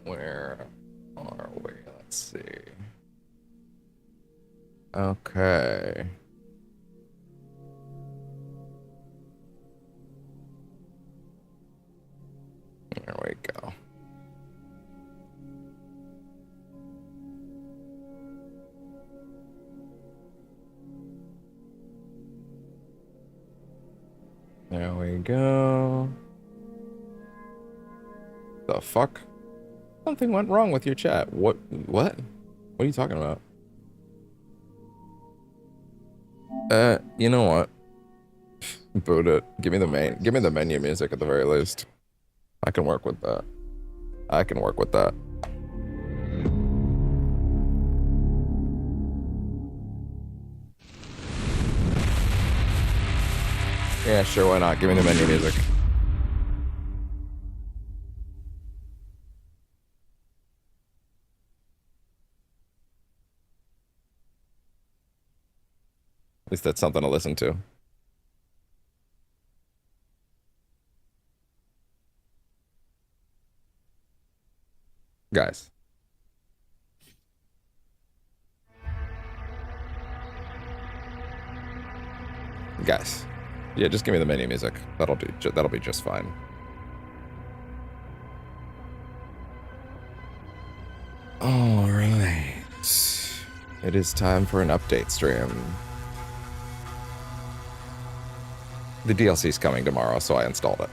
Where are we? Let's see. Okay. There we go. There we go. The fuck? Something went wrong with your chat. What? What are you talking about? You know what? Boot it. Give me the menu music at the very least. I can work with that. I can work with that. Yeah, sure, why not? Give me the menu music. At least that's something to listen to. Guys. Guys. Yeah, just give me the menu music. That'll be just fine. All right. It is time for an update stream. The DLC's coming tomorrow, so I installed it.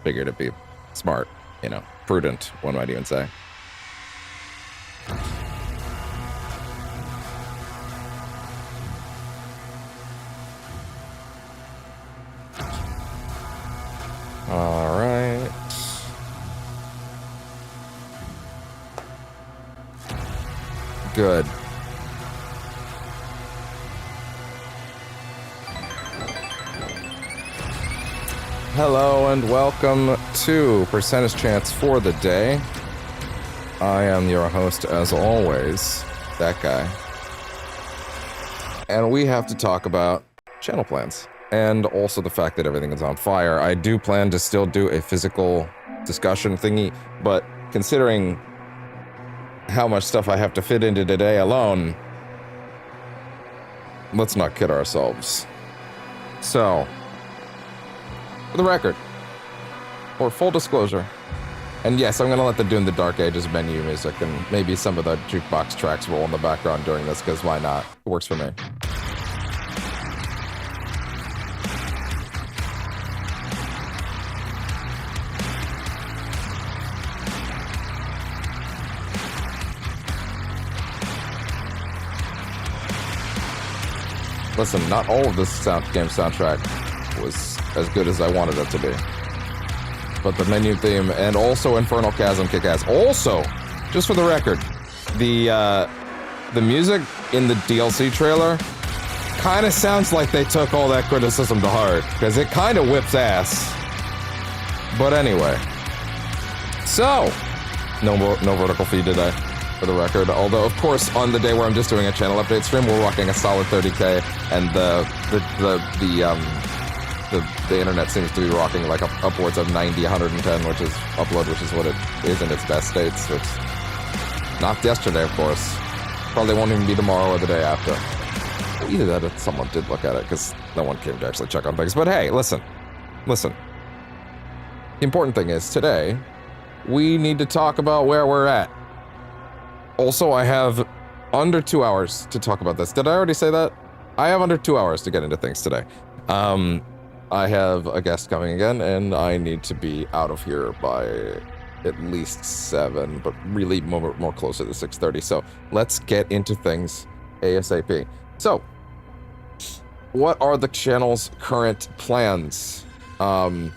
Figured it'd be smart, you know, prudent, one might even say. All right. Good. Hello and welcome to Percentage Chance for the Day. I am your host, as always, that guy. And we have to talk about channel plans. And also the fact that everything is on fire. I do plan to still do a physical discussion thingy, but considering how much stuff I have to fit into today alone, let's not kid ourselves. So, for the record, or full disclosure, and yes, I'm gonna let the Dune the Dark Ages menu music and maybe some of the jukebox tracks roll in the background during this, because why not? It works for me. Listen, not all of this game soundtrack was as good as I wanted it to be. But the menu theme and also Infernal Chasm kick ass. Also, just for the record, the music in the DLC trailer kind of sounds like they took all that criticism to heart, because it kind of whips ass. But anyway. So, no vertical feed today, for the record. Although, of course, on the day where I'm just doing a channel update stream, we're rocking a solid 30k, and the internet seems to be rocking like upwards of 90, 110, which is upload, which is what it is in its best states. Which not yesterday, of course. Probably won't even be tomorrow or the day after. Well, either that or someone did look at it, because no one came to actually check on things. But hey, listen. The important thing is, today, we need to talk about where we're at. Also, I have under 2 hours to talk about this. Did I already say that? I have under 2 hours to get into things today. I have a guest coming again, and I need to be out of here by at least 7, but really more closer to 6:30. So let's get into things ASAP. So, what are the channel's current plans? Don't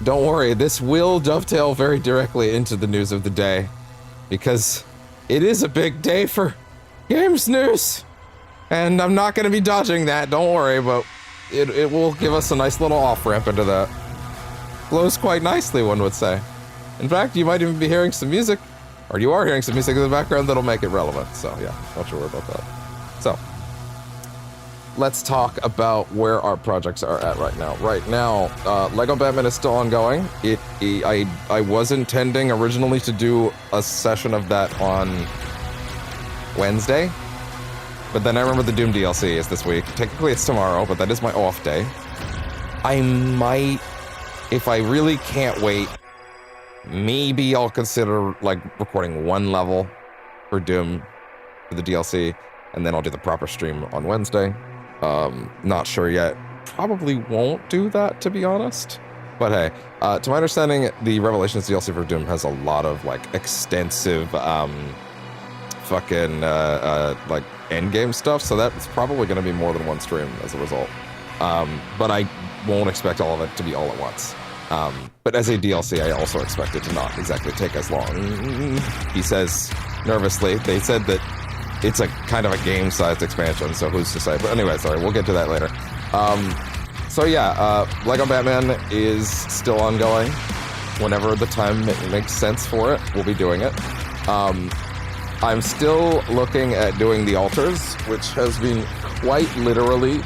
worry, this will dovetail very directly into the news of the day, because it is a big day for games news. And I'm not going to be dodging that, don't worry, but it will give us a nice little off-ramp into that. Flows quite nicely, one would say. In fact, you might even be hearing some music, or you are hearing some music in the background that'll make it relevant. So yeah, don't you worry about that. So, let's talk about where our projects are at right now. Right now, Lego Batman is still ongoing. I was intending originally to do a session of that on Wednesday, but then I remember the Doom DLC is this week. Technically it's tomorrow, but that is my off day. I might, if I really can't wait, maybe I'll consider like recording one level for Doom for the DLC, and then I'll do the proper stream on Wednesday. Not sure yet. Probably won't do that, to be honest. But hey, to my understanding, the Revelations DLC for Doom has a lot of like extensive fucking like endgame stuff, so that's probably going to be more than one stream as a result. But I won't expect all of it to be all at once. But as a DLC, I also expect it to not exactly take as long. He says nervously. They said that it's a kind of a game-sized expansion, so who's to say? But anyway, sorry, we'll get to that later. So yeah, Lego Batman is still ongoing. Whenever the time makes sense for it, we'll be doing it. I'm still looking at doing the altars, which has been quite literally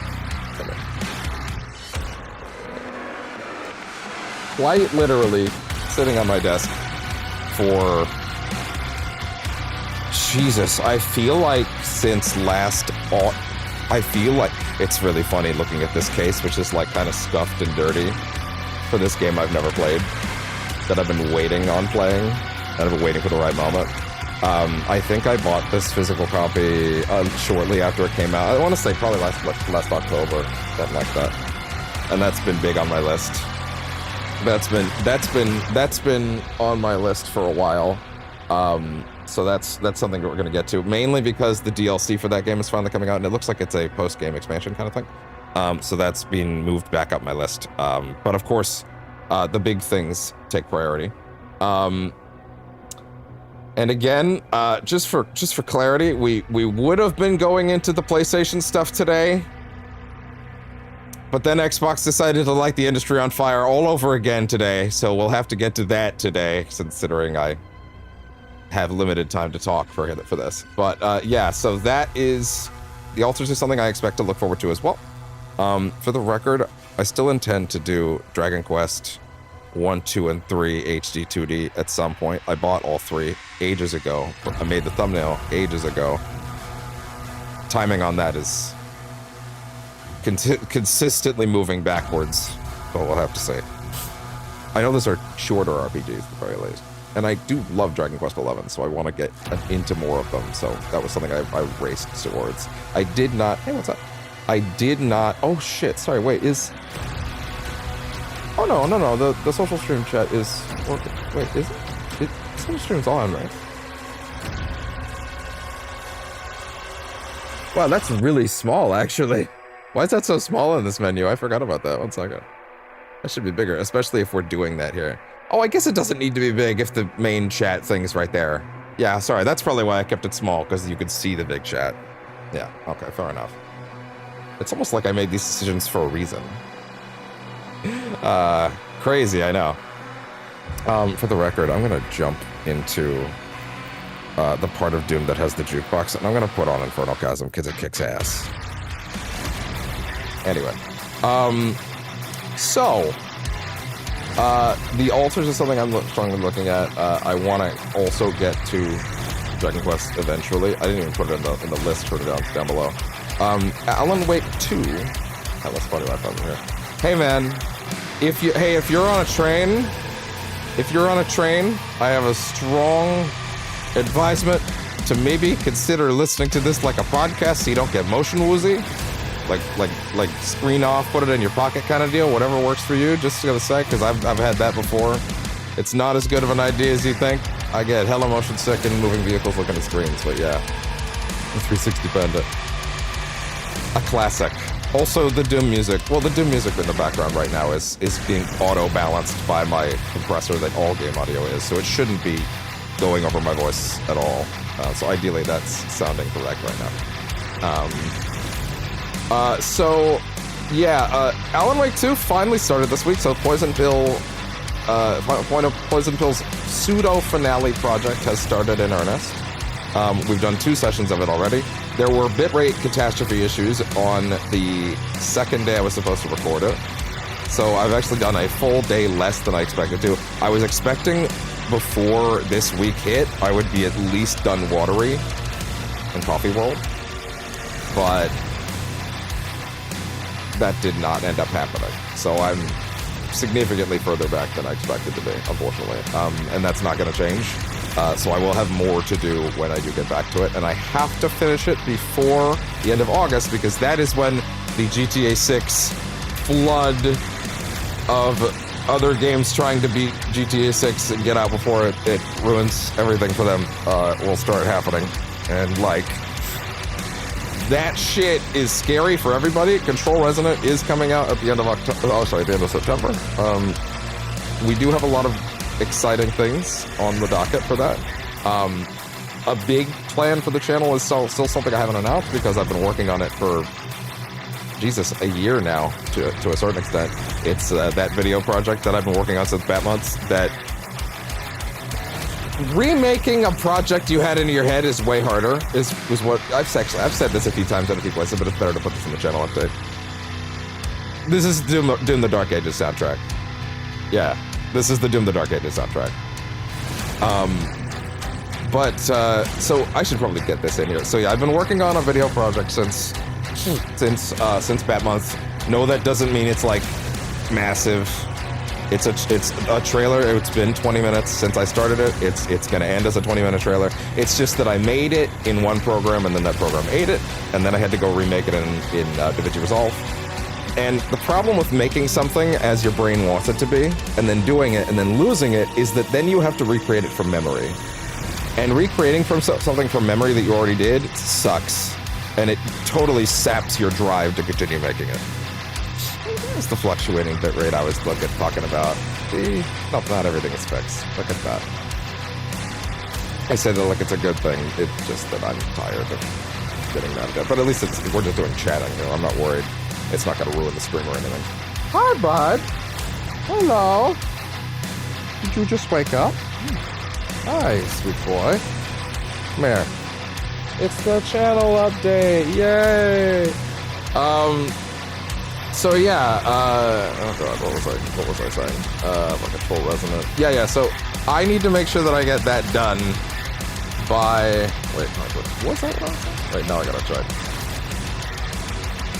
sitting on my desk for, Jesus, I feel like since last I feel like it's really funny looking at this case, which is like kind of scuffed and dirty for this game I've never played, that I've been waiting on playing, and I've been waiting for the right moment. I think I bought this physical copy shortly after it came out. I want to say probably last October, something like that. And that's been big on my list. That's been on my list for a while. So that's something that we're going to get to, mainly because the DLC for that game is finally coming out, and it looks like it's a post-game expansion kind of thing. So that's been moved back up my list. But of course, the big things take priority. And again, just for clarity, we would have been going into the PlayStation stuff today, but then Xbox decided to light the industry on fire all over again today, so we'll have to get to that today, considering I have limited time to talk for this. But yeah, so that is... The altars is something I expect to look forward to as well. For the record, I still intend to do Dragon Quest 1, 2, and 3 HD 2D at some point. I bought all three ages ago. I made the thumbnail ages ago. Timing on that is consistently moving backwards, but we'll have to say. I know those are shorter RPGs at the very least, and I do love Dragon Quest 11, so I want to get into more of them, so that was something I raced towards. I did not... Hey, what's up? I did not... Oh, shit. Sorry, wait, is... Oh, no. The social stream chat is... Wait, is it? Social stream's on, right? Wow, that's really small, actually. Why is that so small in this menu? I forgot about that. 1 second. That should be bigger, especially if we're doing that here. Oh, I guess it doesn't need to be big if the main chat thing is right there. Yeah, sorry, that's probably why I kept it small, because you could see the big chat. Yeah, okay, fair enough. It's almost like I made these decisions for a reason. Crazy, I know. For the record, I'm gonna jump into the part of Doom that has the jukebox, and I'm gonna put on Infernal Chasm because it kicks ass. Anyway, the altars is something I'm strongly looking at. I want to also get to Dragon Quest eventually. I didn't even put it in the list, put it down below. Alan Wake 2. Oh, that's funny what I found here. Hey man, if you're on a train, I have a strong advisement to maybe consider listening to this like a podcast so you don't get motion woozy. Like screen off, put it in your pocket kind of deal, whatever works for you, just to say, because I've had that before. It's not as good of an idea as you think. I get hella motion sick in moving vehicles looking at screens, but yeah. The 360 Bandit. A classic. Also, the Doom music. Well, the Doom music in the background right now is being auto-balanced by my compressor that all game audio is, so it shouldn't be going over my voice at all. So ideally, that's sounding correct right now. So, yeah, Alan Wake 2 finally started this week, so Poison Pill's pseudo-finale project has started in earnest. We've done 2 sessions of it already. There were bitrate catastrophe issues on the second day I was supposed to record it. So I've actually done a full day less than I expected to. I was expecting before this week hit, I would be at least done Watery in Coffee World. But that did not end up happening. So I'm significantly further back than I expected to be, unfortunately. And that's not going to change. So I will have more to do when I do get back to it. And I have to finish it before the end of August, because that is when the GTA 6 flood of other games trying to beat GTA 6 and get out before it ruins everything for them will start happening. And, like, that shit is scary for everybody. Control Resonant is coming out at the end of the end of September. We do have a lot of exciting things on the docket for that. A big plan for the channel is still something I haven't announced, because I've been working on it for, Jesus, a year now, to a certain extent. It's that video project that I've been working on since Bat Months. That remaking a project you had in your head is way harder, is what I've said this a few times at a few places, but it's better to put this in the channel update. This is Doom the Dark Ages soundtrack. Yeah, this is the Doom the Dark Ages soundtrack. So I should probably get this in here. So yeah, I've been working on a video project since Bat Month. No, that doesn't mean it's like massive. It's a trailer. It's been 20 minutes since I started it. It's gonna end as a 20-minute trailer. It's just that I made it in one program, and then that program ate it, and then I had to go remake it in DaVinci Resolve. And the problem with making something as your brain wants it to be, and then doing it, and then losing it, is that then you have to recreate it from memory. And recreating something from memory that you already did sucks. And it totally saps your drive to continue making it. There's the fluctuating bitrate I was talking about. See? Not everything is fixed. Look at that. I say that like it's a good thing. It's just that I'm tired of getting that done. But at least we're just doing chatting, you know. I'm not worried. It's not going to ruin the stream or anything. Hi, bud. Hello. Did you just wake up? Hi, sweet boy. Come here. It's the channel update. Yay! So yeah, oh god, what was I saying? My Control Resonant. Yeah, so I need to make sure that I get that done by, wait, what's that? Wait, now I gotta check.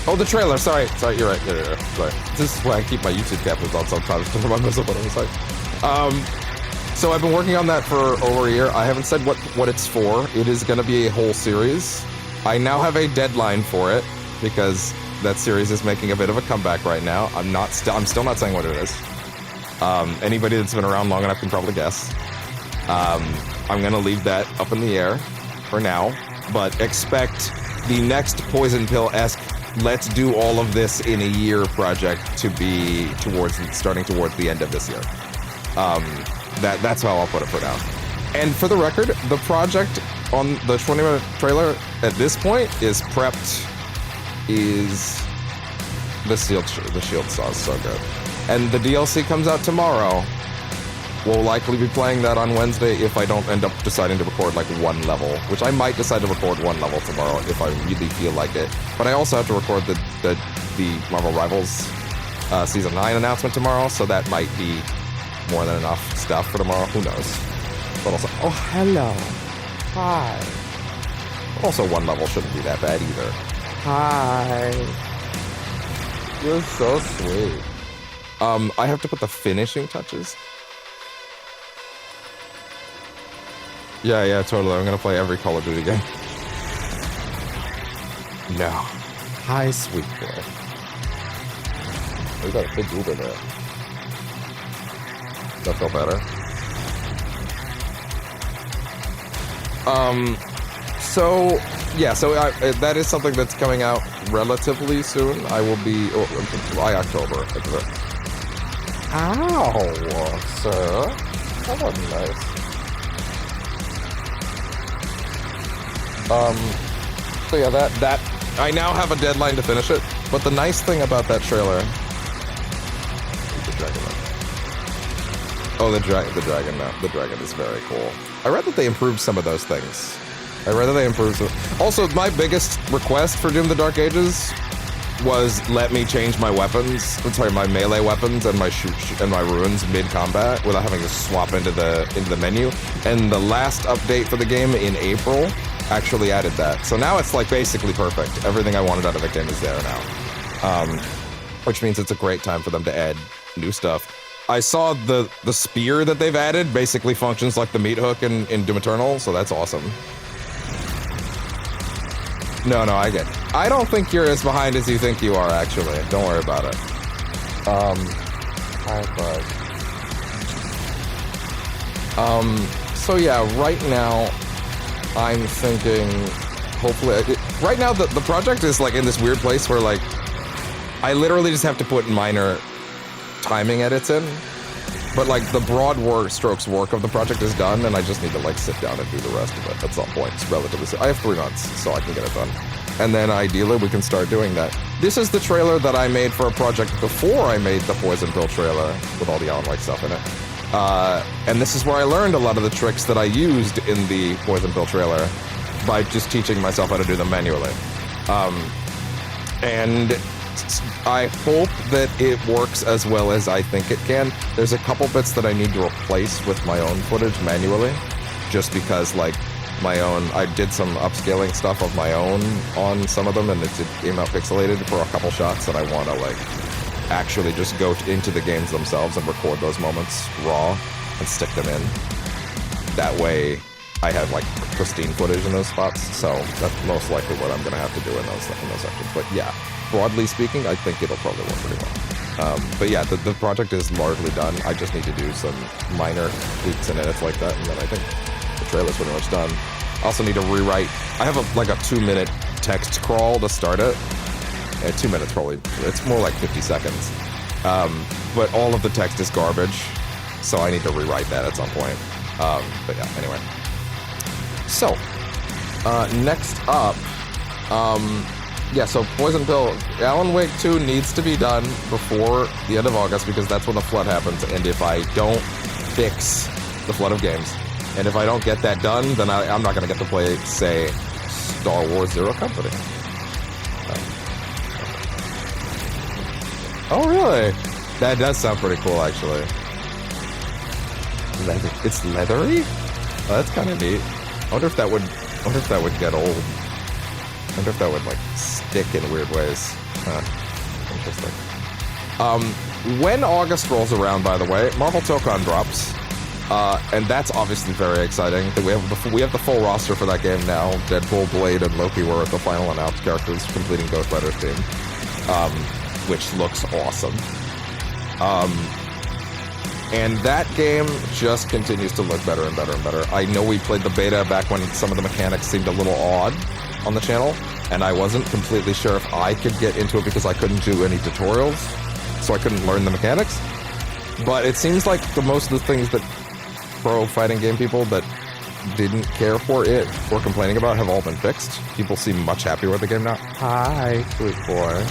Oh, the trailer, sorry, you're right, yeah, sorry. This is why I keep my YouTube captions on sometimes to remind myself what I was saying. So I've been working on that for over a year. I haven't said what it's for. It is going to be a whole series. I now have a deadline for it, because that series is making a bit of a comeback right now. I'm still not saying what it is. Anybody that's been around long enough can probably guess. I'm going to leave that up in the air for now, but expect the next Poison Pill-esque let's do all of this in a year project to be starting towards the end of this year. That's how I'll put it for now. And for the record, the project on the 20-minute trailer at this point is prepped. The shield saw is so good. And the DLC comes out tomorrow. We'll likely be playing that on Wednesday if I don't end up deciding to record like one level, which I might decide to record one level tomorrow if I really feel like it. But I also have to record the Marvel Rivals Season 9 announcement tomorrow, so that might be more than enough stuff for tomorrow. Who knows? But also, oh, hello. Hi. Also, one level shouldn't be that bad either. Hi. You're so sweet. I have to put the finishing touches. Yeah, totally. I'm gonna play every Call of Duty game. No. Hi, sweet boy. We got a big Uber there. That felt better. So that is something that's coming out relatively soon. I will be by October. Ow, sir. That wasn't nice. So yeah, that I now have a deadline to finish it. But the nice thing about that trailer. Oh, the dragon now. The dragon is very cool. I read that they improved some of those things I'd rather they improve. Also, my biggest request for Doom: The Dark Ages was let me change my weapons. Sorry, my melee weapons and my and my runes mid-combat without having to swap into the menu. And the last update for the game in April actually added that. So now it's like basically perfect. Everything I wanted out of the game is there now. Which means it's a great time for them to add new stuff. I saw the spear that they've added basically functions like the meat hook in Doom Eternal, so that's awesome. No, I get it. I don't think you're as behind as you think you are, actually. Don't worry about it. So yeah, right now, I'm thinking, hopefully, right now the project is like in this weird place where like, I literally just have to put minor timing edits in, but like the broad strokes work of the project is done, and I just need to like sit down and do the rest of it at some point. It's relatively I have 3 months, so I can get it done. And then ideally we can start doing that. This is the trailer that I made for a project before I made the Poison Pill trailer with all the Alan Wake stuff in it. And this is where I learned a lot of the tricks that I used in the Poison Pill trailer by just teaching myself how to do them manually. And I hope that it works as well as I think it can. There's a couple bits that I need to replace with my own footage manually, just because like my own, I did some upscaling stuff of my own on some of them, and it came out pixelated for a couple shots that I want to like actually just go into the games themselves and record those moments raw and stick them in. That way I have like pristine footage in those spots, so that's most likely what I'm going to have to do in those sections. But yeah, broadly speaking, I think it'll probably work pretty well. But yeah, the project is largely done. I just need to do some minor tweaks and edits like that, and then I think the trailer's pretty much done. I also need to rewrite. I have like a 2-minute text crawl to start it. 2 minutes probably. It's more like 50 seconds. But all of the text is garbage, so I need to rewrite that at some point. But yeah, anyway. So, next up, yeah, so Poison Pill, Alan Wake 2 needs to be done before the end of August, because that's when the flood happens, and if I don't fix the flood of games, and if I don't get that done, then I'm not going to get to play, say, Star Wars Zero Company. Oh, really? That does sound pretty cool, actually. It's leathery? Oh, that's kind of neat. I wonder if that would get old. I wonder if that would like stick in weird ways. Interesting. When August rolls around, by the way, Marvel Tokon drops, and that's obviously very exciting. We have the full roster for that game now. Deadpool, Blade, and Loki were the final announced characters completing Ghost Rider's team, which looks awesome. And that game just continues to look better and better and better. I know we played the beta back when some of the mechanics seemed a little odd on the channel, and I wasn't completely sure if I could get into it because I couldn't do any tutorials, so I couldn't learn the mechanics. But it seems like most of the things that pro fighting game people that didn't care for it or complaining about have all been fixed. People seem much happier with the game now. Hi, sweet boy.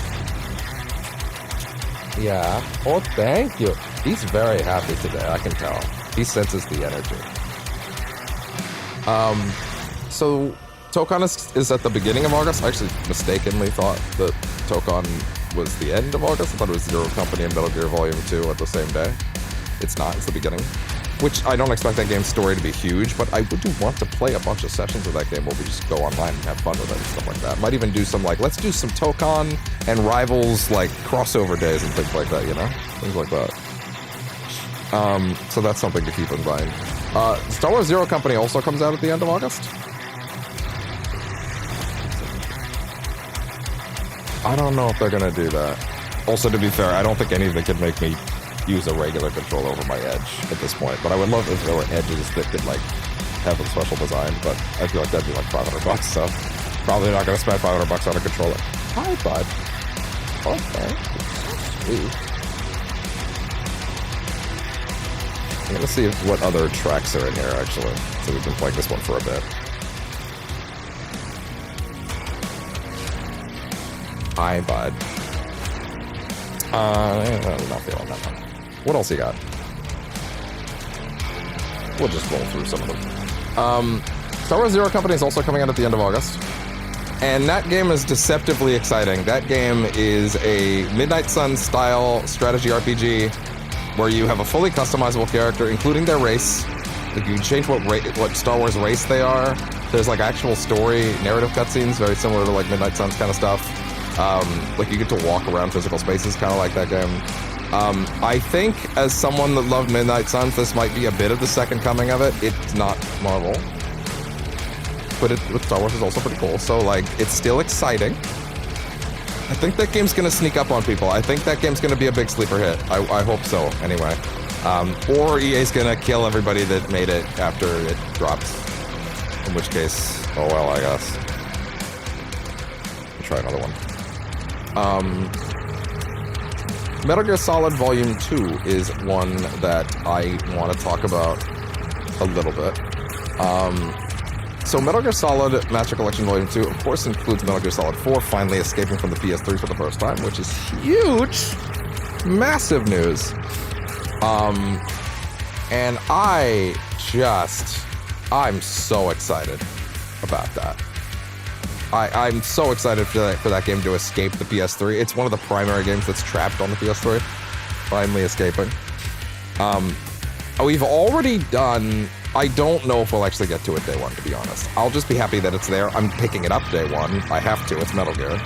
Yeah. Oh, thank you. He's very happy today, I can tell. He senses the energy. So Tokon is at the beginning of August. I actually mistakenly thought that Tokon was the end of August. I thought it was Zero Company and Metal Gear Volume 2 at the same day. It's not, it's the beginning. Which I don't expect that game's story to be huge, but I do want to play a bunch of sessions of that game where we just go online and have fun with it and stuff like that. Might even do some like, let's do some Tokon and Rivals like crossover days and things like that, you know? Things like that. So that's something to keep in mind. Star Wars Zero Company also comes out at the end of August. I don't know if they're gonna do that. Also, to be fair, I don't think any of them could make me use a regular controller over my Edge at this point, but I would love if there were Edges that could like have a special design, but I feel like that'd be like $500, so probably not gonna spend $500 on a controller. Hi, bud. Okay. Sweet. I'm gonna see what other tracks are in here, actually, so we've been playing this one for a bit. Hi, bud. I'm not feeling that one. What else you got? We'll just roll through some of them. Star Wars Zero Company is also coming out at the end of August. And that game is deceptively exciting. That game is a Midnight Sun style strategy RPG where you have a fully customizable character, including their race. Like you can change what Star Wars race they are. There's like actual story, narrative cutscenes, very similar to like Midnight Suns kind of stuff. Like you get to walk around physical spaces, kind of like that game. I think as someone that loved Midnight Suns, this might be a bit of the second coming of it. It's not Marvel, but with Star Wars is also pretty cool. So like, it's still exciting. I think that game's gonna sneak up on people. I think that game's gonna be a big sleeper hit. I hope so, anyway. Or EA's gonna kill everybody that made it after it drops. In which case, oh well, I guess. I'll try another one. Metal Gear Solid Volume 2 is one that I want to talk about a little bit. So Metal Gear Solid Master Collection Volume 2, of course, includes Metal Gear Solid 4 finally escaping from the PS3 for the first time, which is huge! Massive news. And I'm so excited about that. I'm so excited for that game to escape the PS3. It's one of the primary games that's trapped on the PS3. Finally escaping. We've already done... I don't know if we'll actually get to it day one, to be honest. I'll just be happy that it's there. I'm picking it up day one. I have to. It's Metal Gear.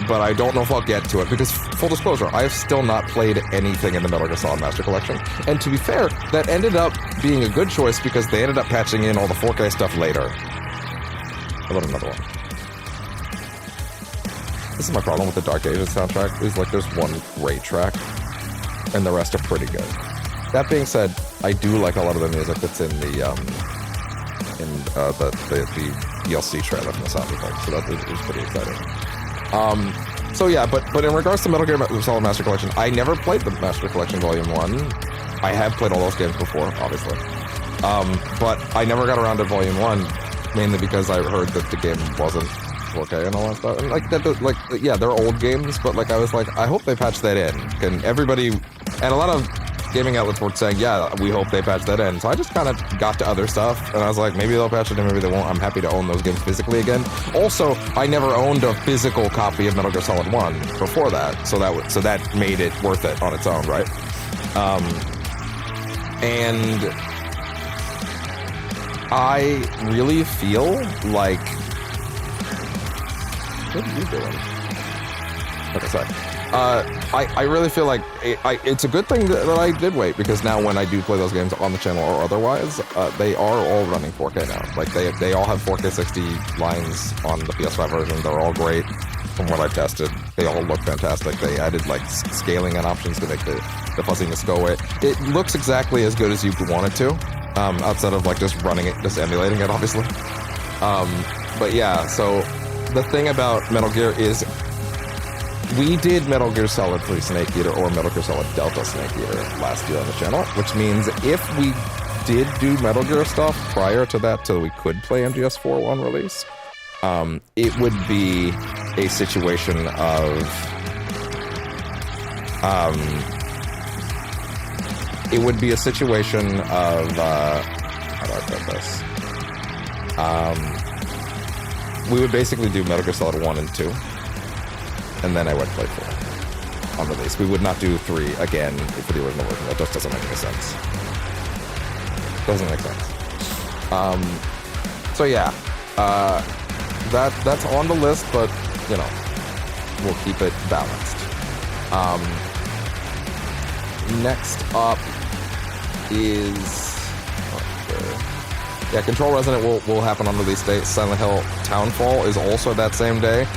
But I don't know if I'll get to it, because, full disclosure, I have still not played anything in the Metal Gear Solid Master Collection. And to be fair, that ended up being a good choice, because they ended up patching in all the 4K stuff later. How about another one? This is my problem with the Dark Ages soundtrack, is like there's one great track, and the rest are pretty good. That being said, I do like a lot of the music that's in the DLC trailer from the sound effect, so that was pretty exciting. So yeah, but in regards to Metal Gear Solid Master Collection, I never played the Master Collection Volume 1. I have played all those games before, obviously. But I never got around to Volume 1, mainly because I heard that the game wasn't 4K and all that stuff. And like yeah, they're old games, but like I was like, I hope they patch that in. And everybody, and a lot of gaming outlets were saying, yeah, we hope they patch that in. So I just kind of got to other stuff, and I was like, maybe they'll patch it in, maybe they won't. I'm happy to own those games physically again. Also, I never owned a physical copy of Metal Gear Solid 1 before that, so that made it worth it on its own, right? And I really feel like... What are you doing? Okay, sorry. I really feel like it's a good thing that I did wait, because now when I do play those games on the channel or otherwise, they are all running 4K now. Like they all have 4K 60 lines on the PS5 version. They're all great from what I've tested. They all look fantastic. They added like scaling and options to make the fuzziness go away. It looks exactly as good as you want it to, outside of like just running it, just emulating it, obviously. But yeah, so the thing about Metal Gear is, we did Metal Gear Solid 3 Snake Eater or Metal Gear Solid Delta Snake Eater last year on the channel, which means if we did do Metal Gear stuff prior to that, so we could play MGS4 on release, it would be a situation of... it would be a situation of... how do I put this? We would basically do Metal Gear Solid 1 and 2. And then I would play 4 on release. We would not do 3 again for the original version. That just doesn't make any sense. Doesn't make sense. So yeah, that's on the list, but you know, we'll keep it balanced. Next up is yeah, Control Resonant will happen on release date. Silent Hill Townfall is also that same day.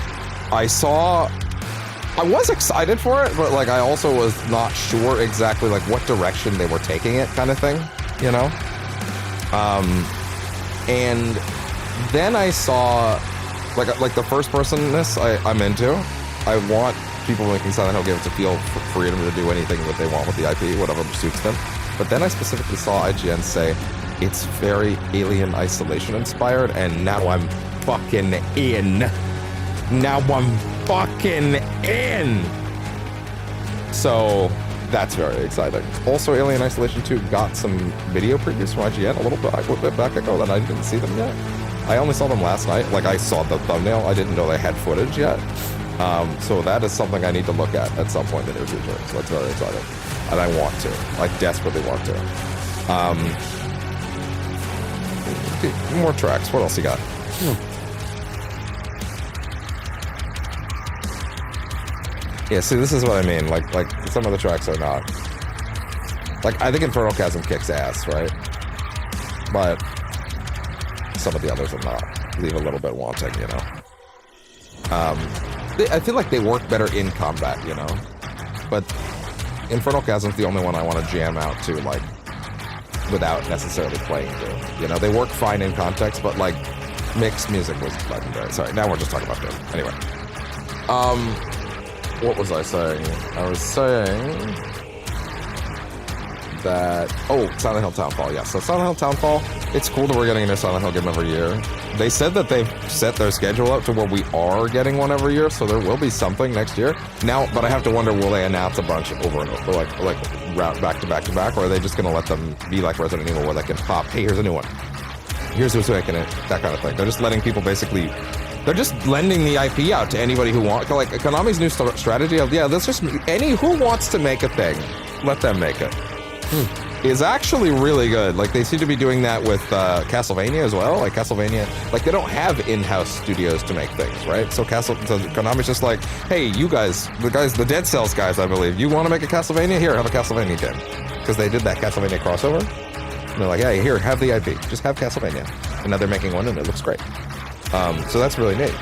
I was excited for it, but like I also was not sure exactly like what direction they were taking it, kind of thing, you know? And then I saw like the first personness I'm into. I want people making Silent Hill games to feel freedom to do anything that they want with the IP, whatever suits them. But then I specifically saw IGN say it's very Alien Isolation inspired, and now I'm fucking in. Now I'm fucking in. So That's very exciting. Also, Alien Isolation 2 got some video previews from IGN a little bit back ago that I didn't see them yet. I only saw them last night. Like, I saw the thumbnail. I didn't know they had footage yet. So that is something I need to look at some point in the near future. So that's very exciting. And I want to. I desperately want to. More tracks. What else you got? Yeah, see, this is what I mean. Like some of the tracks are not. Like, I think Infernal Chasm kicks ass, right? But some of the others are not. Leave a little bit wanting, you know? I feel like they work better in combat, you know? But Infernal Chasm's the only one I want to jam out to, like, without necessarily playing through. You know, they work fine in context, but, like, mixed music was legendary. Sorry, now we're just talking about this. Anyway. What was I saying? I was saying that... Oh, Silent Hill Townfall, yeah. So Silent Hill Townfall, it's cool that we're getting a new Silent Hill game every year. They said that they've set their schedule up to where we are getting one every year, so there will be something next year. Now, but I have to wonder, will they announce a bunch over and over, like route back to back to back, or are they just going to let them be like Resident Evil where they can pop, hey, here's a new one. Here's who's making it, that kind of thing. They're just letting people basically... They're just lending the IP out to anybody who wants. Like, Konami's new strategy of, yeah, let's just... who wants to make a thing, let them make it. Is actually really good. Like, they seem to be doing that with Castlevania as well. Like, Castlevania... Like, they don't have in-house studios to make things, right? So Konami's just like, hey, you guys, the Dead Cells guys, I believe, you want to make a Castlevania? Here, have a Castlevania game. Because they did that Castlevania crossover. And they're like, hey, here, have the IP. Just have Castlevania. And now they're making one, and it looks great. So that's really neat.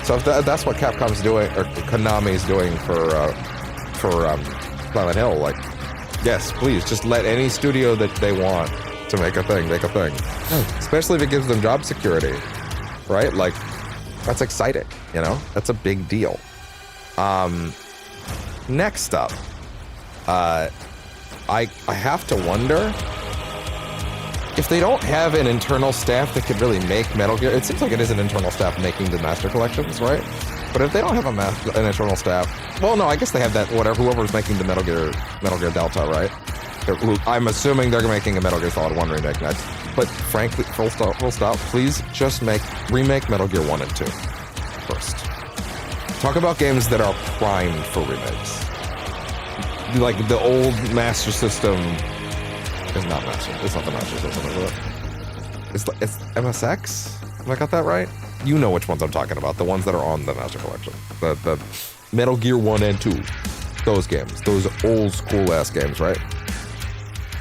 So if that's what Capcom's doing, or Konami's doing for Silent Hill, like, yes, please, just let any studio that they want to make a thing. Especially if it gives them job security, right? Like, that's exciting, you know? That's a big deal. Next up, I have to wonder... If they don't have an internal staff that could really make Metal Gear, it seems like it is an internal staff making the Master Collections, right? But if they don't have an internal staff, well, no, I guess they have that, whoever's making the Metal Gear Delta, right? I'm assuming they're making a Metal Gear Solid 1 remake next. But frankly, full stop, please just remake Metal Gear 1 and 2 first. Talk about games that are primed for remakes. Like the old Master System... It's not Master. It's not the Master System, is it? It's MSX? Have I got that right? You know which ones I'm talking about. The ones that are on the Master Collection. The Metal Gear 1 and 2. Those games. Those old school-ass games, right?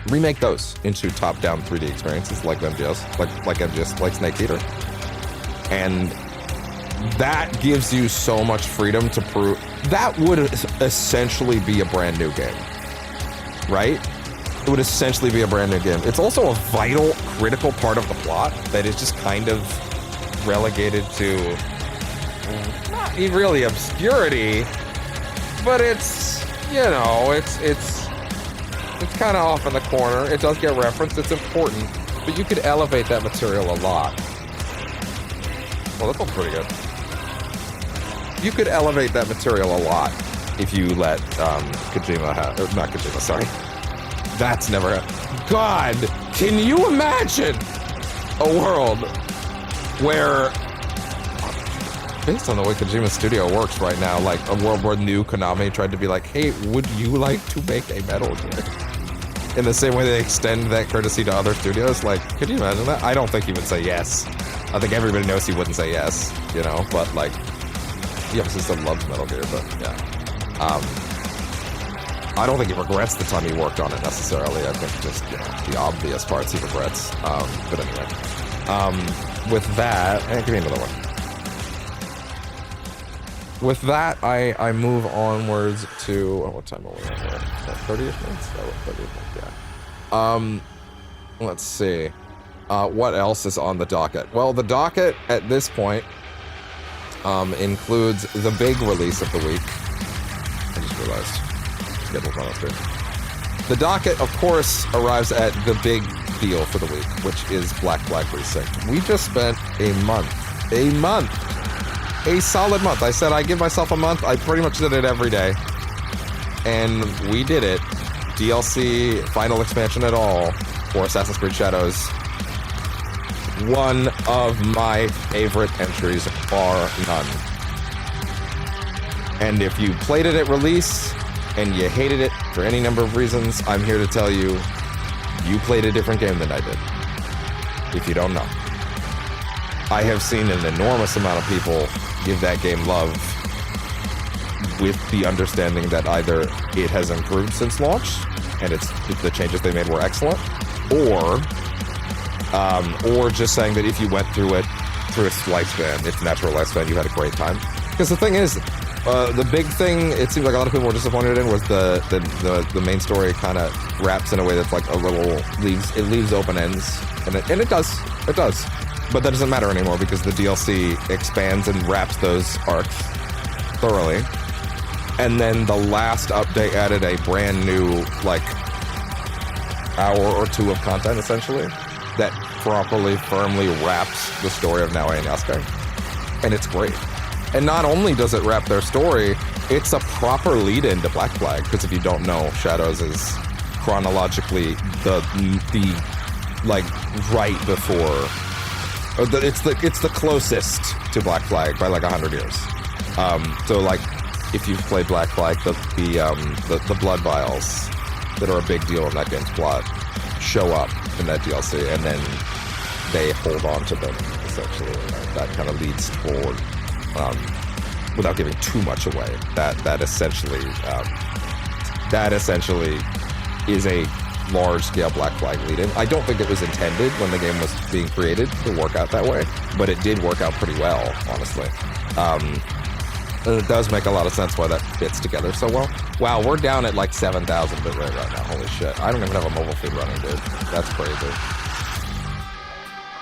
Remake those into top-down 3D experiences like MGS. Like MGS, like Snake Eater. And that gives you so much freedom to prove... That would essentially be a brand new game. Right? It would essentially be a brand new game. It's also a vital, critical part of the plot that is just kind of relegated to not really obscurity, but it's, you know, it's kind of off in the corner. It does get referenced. It's important, but you could elevate that material a lot. Well, that felt pretty good. You could elevate that material a lot if you let Kojima have, or not Kojima, sorry. That's never... God, can you imagine a world where, based on the way Kojima's studio works right now, like a world where new Konami tried to be like, hey, would you like to make a Metal Gear? In the same way they extend that courtesy to other studios, like, could you imagine that? I don't think he would say yes. I think everybody knows he wouldn't say yes, you know, but like, he obviously still loves Metal Gear, but yeah. I don't think he regrets the time he worked on it necessarily. I think just, you know, the obvious parts he regrets. But anyway, with that, give me another one. With that, I move onwards to, what time are we on here? 30-ish minutes? 30-ish minutes, yeah. Let's see. What else is on the docket? Well, the docket at this point includes the big release of the week. I just realized. The docket, of course, arrives at the big deal for the week, which is Black Flag RESYNCED. We just spent a solid month. I said I give myself a month. I pretty much did it every day. and we did it. DLC, final expansion at all, for Assassin's Creed Shadows. One of my favorite entries, bar none. And if you played it at release, and you hated it for any number of reasons, I'm here to tell you, you played a different game than I did. If you don't know. I have seen an enormous amount of people give that game love with the understanding that either it has improved since launch, and the changes they made were excellent, or just saying that if you went through its lifespan, its natural lifespan, you had a great time. Because the thing is, the big thing it seems like a lot of people were disappointed in was the main story kind of wraps in a way that's like a little leaves open ends, and it does, but that doesn't matter anymore because the DLC expands and wraps those arcs thoroughly. And then the last update added a brand new, like, hour or two of content, essentially, that properly, firmly wraps the story of Naoya and Yasuke. And it's great. And not only does it wrap their story, it's a proper lead-in to Black Flag, because if you don't know, Shadows is chronologically the like, right before... It's the closest to Black Flag by, like, 100 years. So, like... If you've played Black Flag, the blood vials that are a big deal in that game's plot show up in that DLC, and then they hold on to them, essentially. That kind of leads forward, without giving too much away. That essentially is a large-scale Black Flag lead-in. I don't think it was intended when the game was being created to work out that way, but it did work out pretty well, honestly. It does make a lot of sense why that fits together so well. Wow, we're down at like 7,000 bitrate right now. Holy shit. I don't even have a mobile feed running, dude. That's crazy.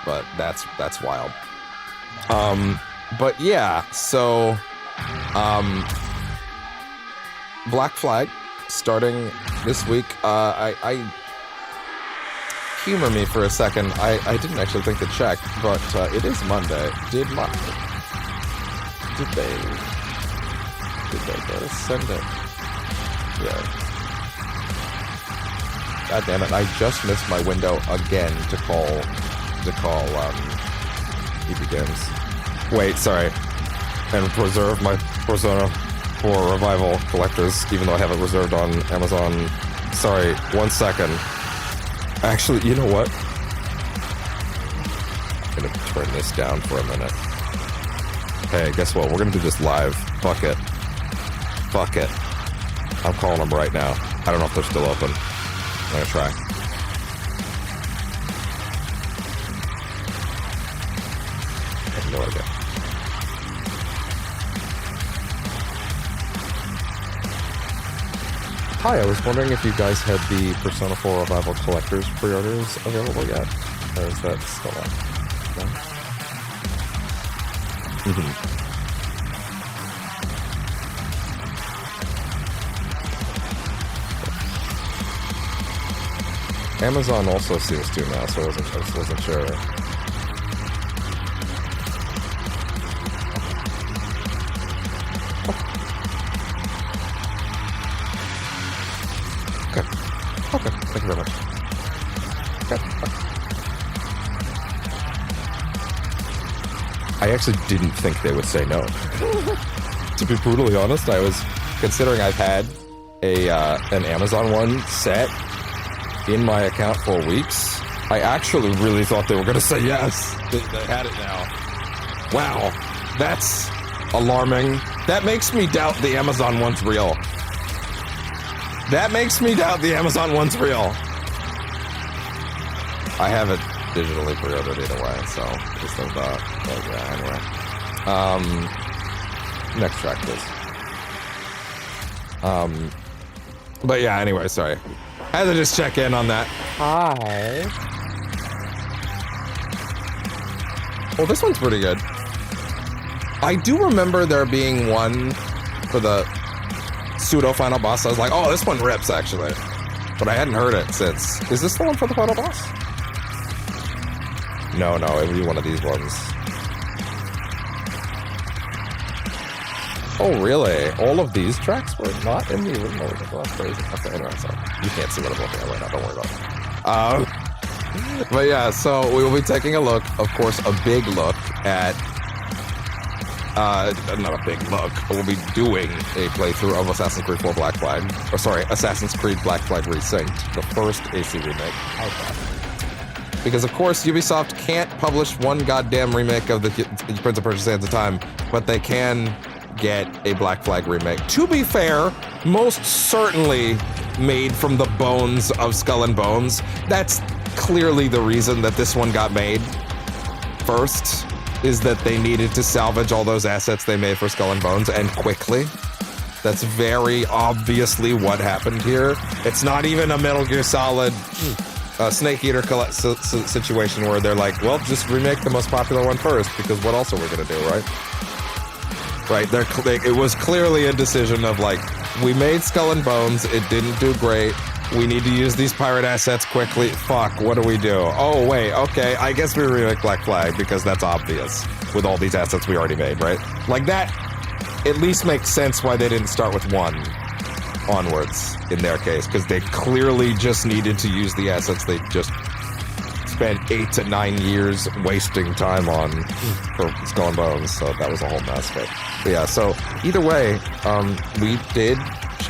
But that's wild. But yeah, so Black Flag starting this week. I humor me for a second. I didn't actually think to check, but it is Monday. Did they go to send it? Yeah. God damn it, I just missed my window again to call EB Games. Wait, sorry. And reserve my Persona 4 Revival collectors, even though I have it reserved on Amazon. Sorry, 1 second. Actually, you know what? I'm gonna turn this down for a minute. Hey, guess what? We're gonna do this live. Fuck it. I'm calling them right now. I don't know if they're still open. I'm gonna try. I have no idea. Hi, I was wondering if you guys had the Persona 4 Revival Collectors pre-orders available yet? Or is that still on? No? Amazon also seems to now, so I just wasn't sure. Okay, thank you very much. Okay. I actually didn't think they would say no. To be brutally honest, I was considering I've had an Amazon one set in my account for weeks. I actually really thought they were going to say yes. They had it now. Wow, that's alarming. That makes me doubt the Amazon one's real. That makes me doubt the Amazon one's real. I have it digitally pre-ordered either way, so just like that. But yeah, anyway. Next track, please. But yeah, anyway, sorry. I had to just check in on that. Hi. Well, this one's pretty good. I do remember there being one for the pseudo final boss. I was like, oh, this one rips, actually. But I hadn't heard it since. Is this the one for the final boss? No, it would be one of these ones. Oh, really? All of these tracks were not in the original? That's crazy. Okay, anyway, so you can't see what I'm looking at right now. Don't worry about it. But yeah, so we will be taking a look, of course, a big look at... not a big look. We'll be doing a playthrough of Assassin's Creed 4 Black Flag. Or sorry, Assassin's Creed Black Flag Resynced, the first AC remake. Because, of course, Ubisoft can't publish one goddamn remake of the Prince of Persia: Sands of Time, but they can get a Black Flag remake. To be fair, most certainly made from the bones of Skull and Bones. That's clearly the reason that this one got made first, is that they needed to salvage all those assets they made for Skull and Bones, and quickly. That's very obviously what happened here. It's not even a Metal Gear Solid Snake Eater situation where they're like, well, just remake the most popular one first, because what else are we gonna do, right? Right, it was clearly a decision of like, we made Skull and Bones, it didn't do great, we need to use these pirate assets quickly, fuck, what do we do? Oh wait, okay, I guess we remake Black Flag, because that's obvious, with all these assets we already made, right? Like that, at least makes sense why they didn't start with one onwards, in their case, because they clearly just needed to use the assets they just spent 8 to 9 years wasting time on for Skull and Bones, so that was a whole mess. But yeah, so either way, we did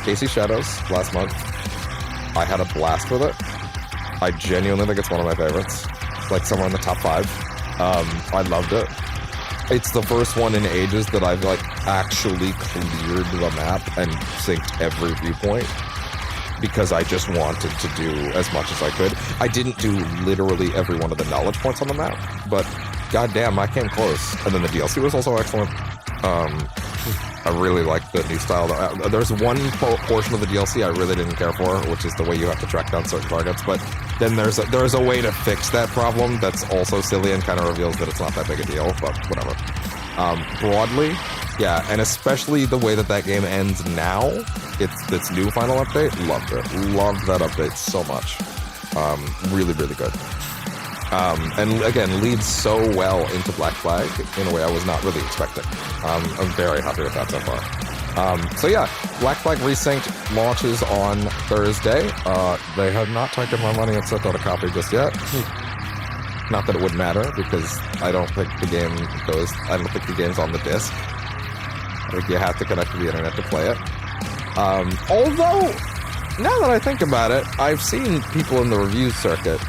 AC Shadows last month. I had a blast with it. I genuinely think it's one of my favorites. It's like somewhere in the top 5. I loved it. It's the first one in ages that I've like actually cleared the map and synced every viewpoint, because I just wanted to do as much as I could. I didn't do literally every one of the knowledge points on the map, but goddamn, I came close. And then the DLC was also excellent. I really liked the new style. There's one portion of the DLC I really didn't care for, which is the way you have to track down certain targets, but then there's a way to fix that problem that's also silly and kind of reveals that it's not that big a deal, but whatever. Broadly, yeah, and especially the way that game ends now, its new final update, loved it. Loved that update so much. Really, really good. And again, leads so well into Black Flag in a way I was not really expecting. I'm very happy with that so far. So yeah, Black Flag Resynced launches on Thursday. They have not taken my money and sent out a copy just yet. Not that it would matter, because I don't think the game's on the disc. I think you have to connect to the internet to play it. Although, now that I think about it, I've seen people in the review circuit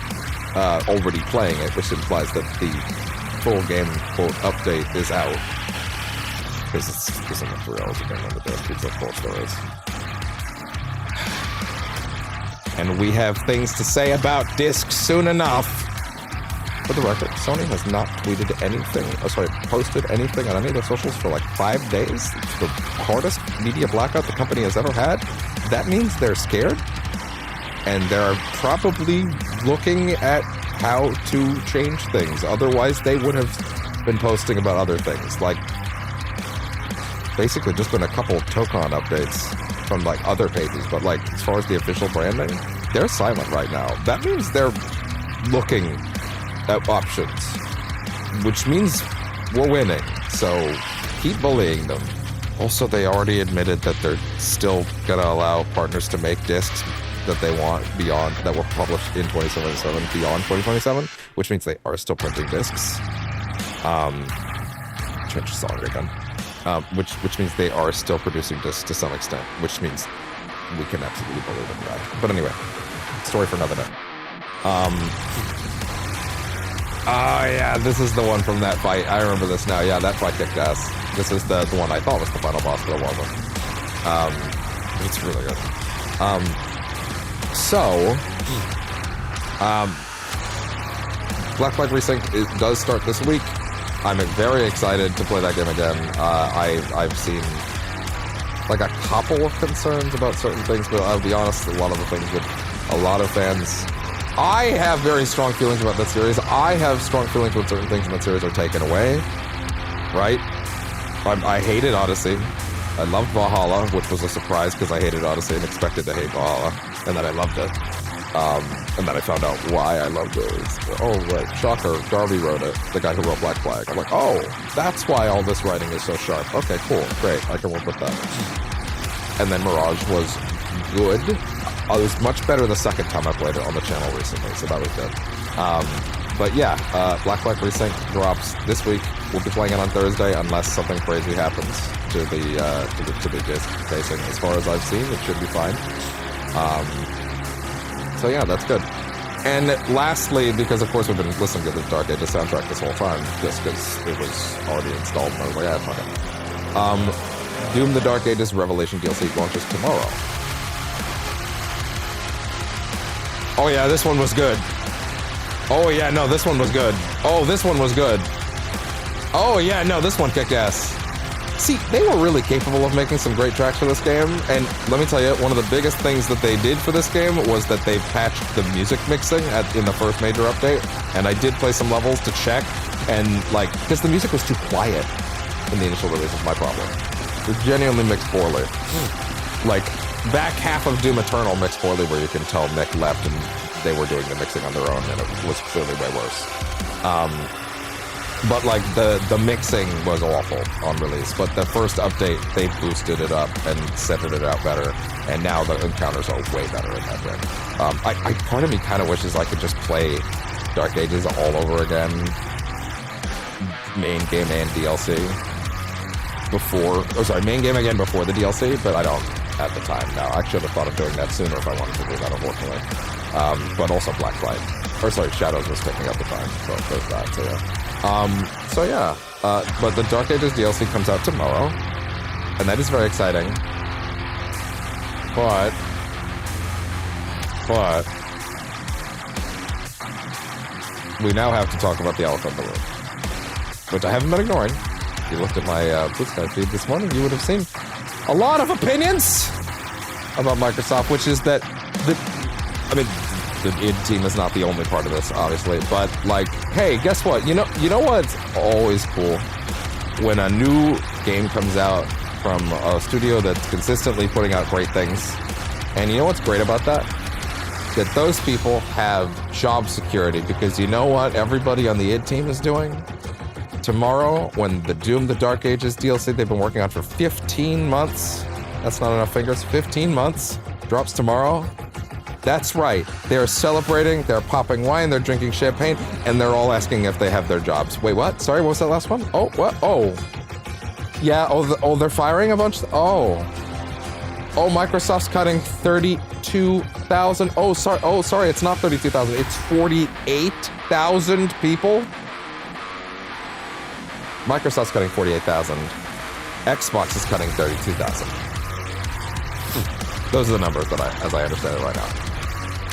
already playing it, which implies that the full game quote update is out. Because it's only 3 hours again on the disc, because of course there is. And we have things to say about discs soon enough. For the record, Sony has not tweeted anything, posted anything on any of their socials for like 5 days. It's the hardest media blackout the company has ever had. That means they're scared, and they're probably looking at how to change things. Otherwise, they would have been posting about other things, like basically just been a couple of Tokon updates from like other pages, but like as far as the official branding, they're silent right now. That means they're looking at options, which means we're winning, so keep bullying them. Also, they already admitted that they're still gonna allow partners to make discs that they want beyond, that were published in 2077, beyond 2027, which means they are still printing discs. Change the song again. Which means they are still producing discs to some extent, which means we can absolutely bully them back. But anyway, story for another day. Oh yeah, this is the one from that fight. I remember this now. Yeah, that fight kicked ass. This is the one I thought was the final boss, but it wasn't. It's really good. Black Flag Resync does start this week. I'm very excited to play that game again. I've seen like a couple of concerns about certain things, but I'll be honest, a lot of the things with a lot of fans. I have very strong feelings about that series. I have strong feelings when certain things in that series are taken away. Right? I hated Odyssey. I loved Valhalla, which was a surprise because I hated Odyssey and expected to hate Valhalla, and then I loved it. And then I found out why I loved it. Oh, right, shocker, Garvey wrote it, the guy who wrote Black Flag. I'm like, oh, that's why all this writing is so sharp. Okay, cool, great, I can work with that. And then Mirage was good. It was much better the second time I played it on the channel recently, so that was good. But yeah, Black Flag Resync drops this week. We'll be playing it on Thursday unless something crazy happens to the disc casing. As far as I've seen, it should be fine. So yeah, that's good. And lastly, because of course we've been listening to the Dark Ages soundtrack this whole time, just because it was already installed, and I was like, yeah, fuck it. Doom the Dark Ages Revelation DLC launches tomorrow. Oh yeah, this one was good. Oh yeah, no, this one was good. Oh, this one was good. Oh yeah, no, this one kicked ass. See, they were really capable of making some great tracks for this game, and let me tell you, one of the biggest things that they did for this game was that they patched the music mixing in the first major update, and I did play some levels to check, and like, because the music was too quiet in the initial release was my problem. It genuinely mixed poorly. Like, back half of Doom Eternal mixed poorly, where you can tell Nick left and they were doing the mixing on their own, and it was clearly way worse. But like the mixing was awful on release, but the first update they boosted it up and centered it out better, and now the encounters are way better in that game. Part of me kind of wishes I could just play Dark Ages all over again, main game and DLC main game again before the DLC, but I don't at the time now. I should have thought of doing that sooner if I wanted to do that, unfortunately. But also Black Flag, Shadows was taking up the time, so there's that, so yeah. But the Dark Ages DLC comes out tomorrow, and that is very exciting. But we now have to talk about the elephant in the room, which I haven't been ignoring. If you looked at my Blue Sky feed this morning, you would have seen a lot of opinions about Microsoft, which is that the id team is not the only part of this, obviously, but like, hey, guess what? You know what's always cool? When a new game comes out from a studio that's consistently putting out great things, and you know what's great about that? That those people have job security, because you know what everybody on the id team is doing? Tomorrow, when the Doom the Dark Ages DLC they've been working on for 15 months, that's not enough fingers, 15 months, drops tomorrow. That's right. They're celebrating, they're popping wine, they're drinking champagne, and they're all asking if they have their jobs. Wait, what? Sorry, what was that last one? Oh, what? Oh. Yeah, they're firing a bunch? Oh, Microsoft's cutting 32,000. Oh, sorry, it's not 32,000. It's 48,000 people. Microsoft's cutting 48,000. Xbox is cutting 32,000. Those are the numbers that as I understand it right now.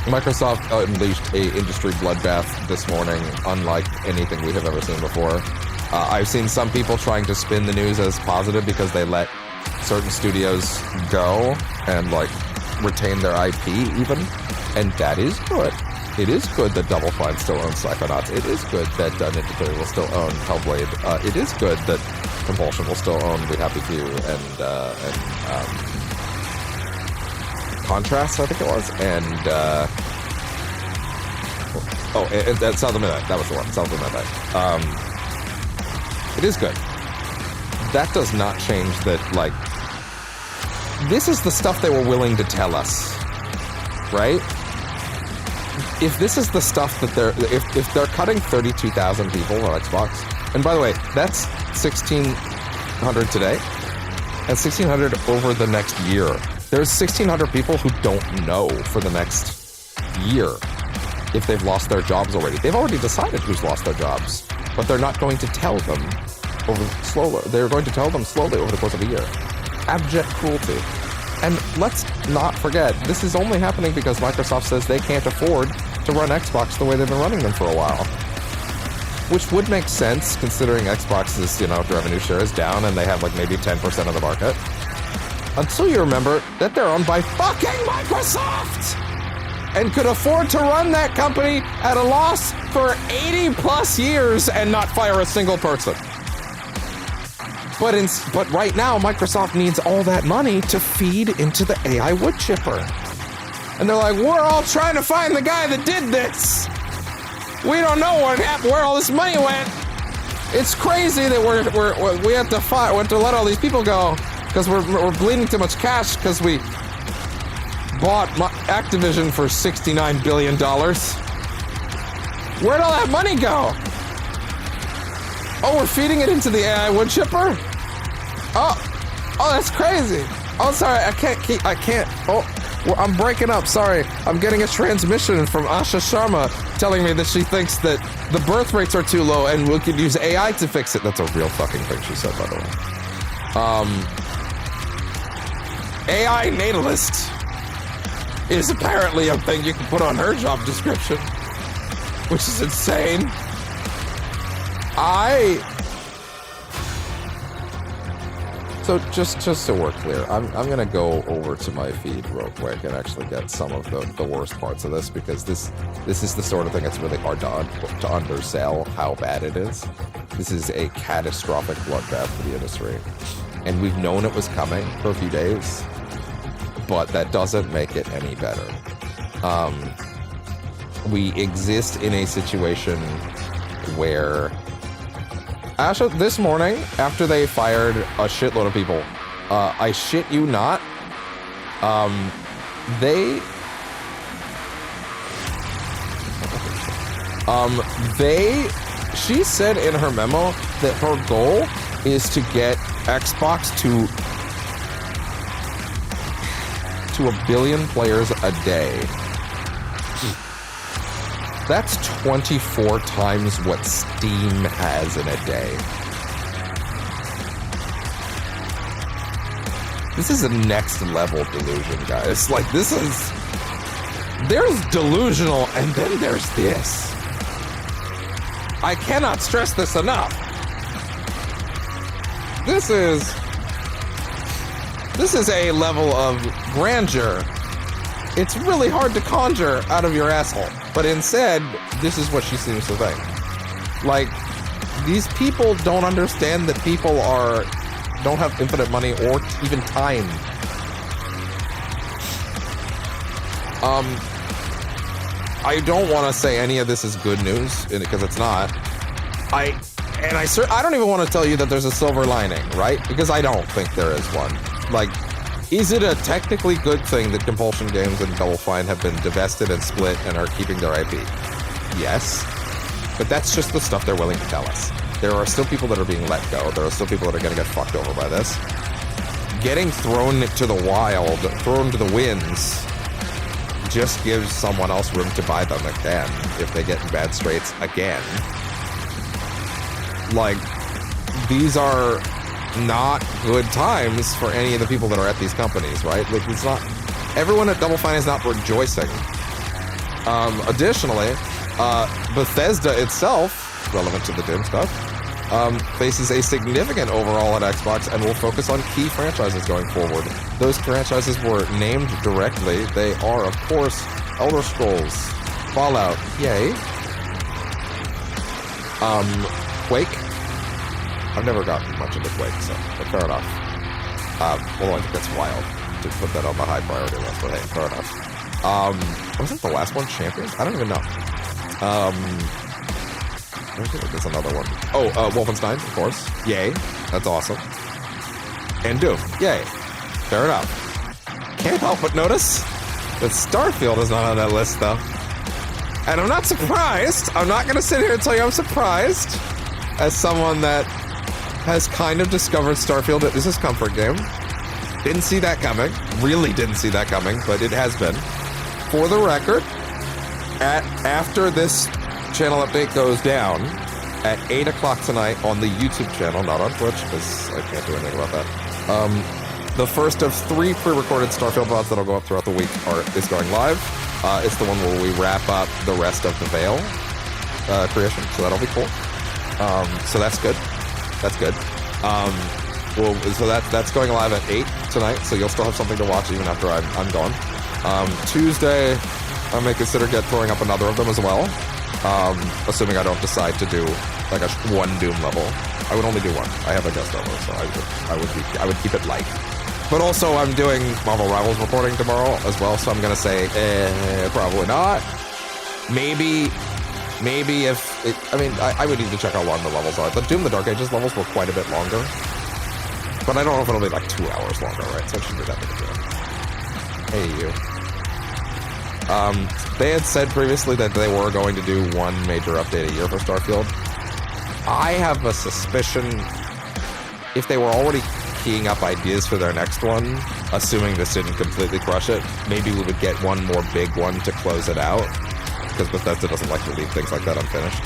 Microsoft unleashed a industry bloodbath this morning, unlike anything we have ever seen before. I've seen some people trying to spin the news as positive because they let certain studios go and like retain their IP even, and that is good. It is good that Double Fine still owns Psychonauts. It is good that Ninja Theory will still own Hellblade. It is good that Compulsion will still own We Happy Few and Contrast, I think it was, and South of Midnight. That was the one, South of Midnight. It is good. That does not change that, like, this is the stuff they were willing to tell us, right? If this is the stuff that if they're cutting 32,000 people on Xbox, and by the way, that's 1,600 today, and 1,600 over the next year. There's 1,600 people who don't know for the next year if they've lost their jobs already. They've already decided who's lost their jobs, but they're not going to tell them They're going to tell them slowly over the course of a year. Abject cruelty. And let's not forget, this is only happening because Microsoft says they can't afford to run Xbox the way they've been running them for a while. Which would make sense, considering Xbox's, revenue share is down and they have like maybe 10% of the market. Until you remember that they're owned by fucking Microsoft! And could afford to run that company at a loss for 80 plus years and not fire a single person. But right now, Microsoft needs all that money to feed into the AI wood chipper. And they're like, we're all trying to find the guy that did this. We don't know what happened, where all this money went. It's crazy that we have to fight. We have to let all these people go because we're bleeding too much cash because we bought Activision for $69 billion. Where'd all that money go? Oh, we're feeding it into the AI wood chipper? Oh, that's crazy. Oh, sorry, I can't. Oh, well, I'm breaking up, sorry. I'm getting a transmission from Asha Sharma telling me that she thinks that the birth rates are too low and we could use AI to fix it. That's a real fucking thing she said, by the way. AI natalist is apparently a thing you can put on her job description, which is insane. So just so we're clear, I'm gonna go over to my feed real quick and actually get some of the worst parts of this, because this is the sort of thing that's really hard to undersell how bad it is. This is a catastrophic bloodbath for the industry, and we've known it was coming for a few days, but that doesn't make it any better. We exist in a situation where Asha, this morning, after they fired a shitload of people, I shit you not, she said in her memo that her goal is to get Xbox to 1 billion players a day. That's 24 times what Steam has in a day. This is a next level delusion, guys. Like, there's delusional, and then there's this. I cannot stress this enough. This is a level of grandeur. It's really hard to conjure out of your asshole. But instead, this is what she seems to think. Like, these people don't understand that people don't have infinite money or even time. I don't want to say any of this is good news, because it's not. I don't even want to tell you that there's a silver lining, right? Because I don't think there is one. Like, is it a technically good thing that Compulsion Games and Double Fine have been divested and split and are keeping their IP? Yes. But that's just the stuff they're willing to tell us. There are still people that are being let go. There are still people that are going to get fucked over by this. Getting thrown to the wild, thrown to the winds, just gives someone else room to buy them again if they get in bad straits again. Like, these are not good times for any of the people that are at these companies, right? Like, it's not, everyone at Double Fine is not rejoicing. Additionally, Bethesda itself, relevant to the Doom stuff, faces a significant overhaul at Xbox and will focus on key franchises going forward. Those franchises were named directly. They are, of course, Elder Scrolls, Fallout, yay. Quake. I've never gotten much into Quake, so but fair enough. Well, I think that's wild to put that on the high priority list, but hey, fair enough. Wasn't the last one Champions? I don't even know. There's another one. Oh, Wolfenstein, of course. Yay. That's awesome. And Doom. Yay. Fair enough. Can't help but notice that Starfield is not on that list, though. And I'm not surprised. I'm not going to sit here and tell you I'm surprised. As someone that has kind of discovered Starfield as his comfort game. Didn't see that coming. Really didn't see that coming, but it has been. For the record, after this channel update goes down, at 8 o'clock tonight on the YouTube channel, not on Twitch, because I can't do anything about that, the first of 3 pre-recorded Starfield VODs that'll go up throughout the week is going live. It's the one where we wrap up the rest of the Veil creation, so that'll be cool. So that's good. That's good. So that's going live at 8 tonight, so you'll still have something to watch even after I'm gone. Tuesday, I may consider throwing up another of them as well, assuming I don't decide to do like one Doom level. I would only do one. I have a guest over, so I would keep it light. But also, I'm doing Marvel Rivals reporting tomorrow as well, so I'm gonna say, probably not. Maybe if it, I mean, I would need to check how long the levels are. The Doom the Dark Ages levels were quite a bit longer, but I don't know if it'll be like 2 hours longer, right? So it shouldn't be that big a deal. Hey, you. They had said previously that they were going to do one major update a year for Starfield. I have a suspicion if they were already keying up ideas for their next one, assuming this didn't completely crush it, maybe we would get one more big one to close it out, because Bethesda doesn't like to leave things like that unfinished.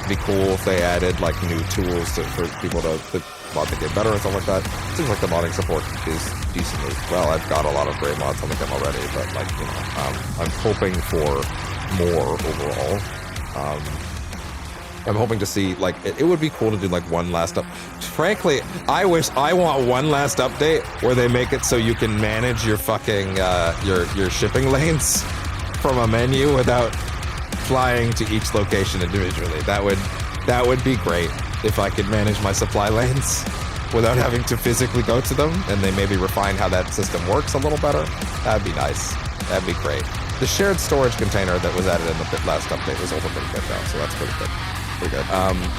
It'd be cool if they added like new tools for people to mod the game better and stuff like that. Seems like the modding support is decently well. I've got a lot of great mods on the game already, but like, you know, I'm hoping for more overall. I'm hoping to see, like, it would be cool to do like one last Frankly, I want one last update where they make it so you can manage your fucking your shipping lanes from a menu without flying to each location individually. That would be great if I could manage my supply lanes without having to physically go to them, and they maybe refine how that system works a little better. That'd be nice. That'd be great. The shared storage container that was added in the last update was also pretty good though, so that's pretty good. Pretty good.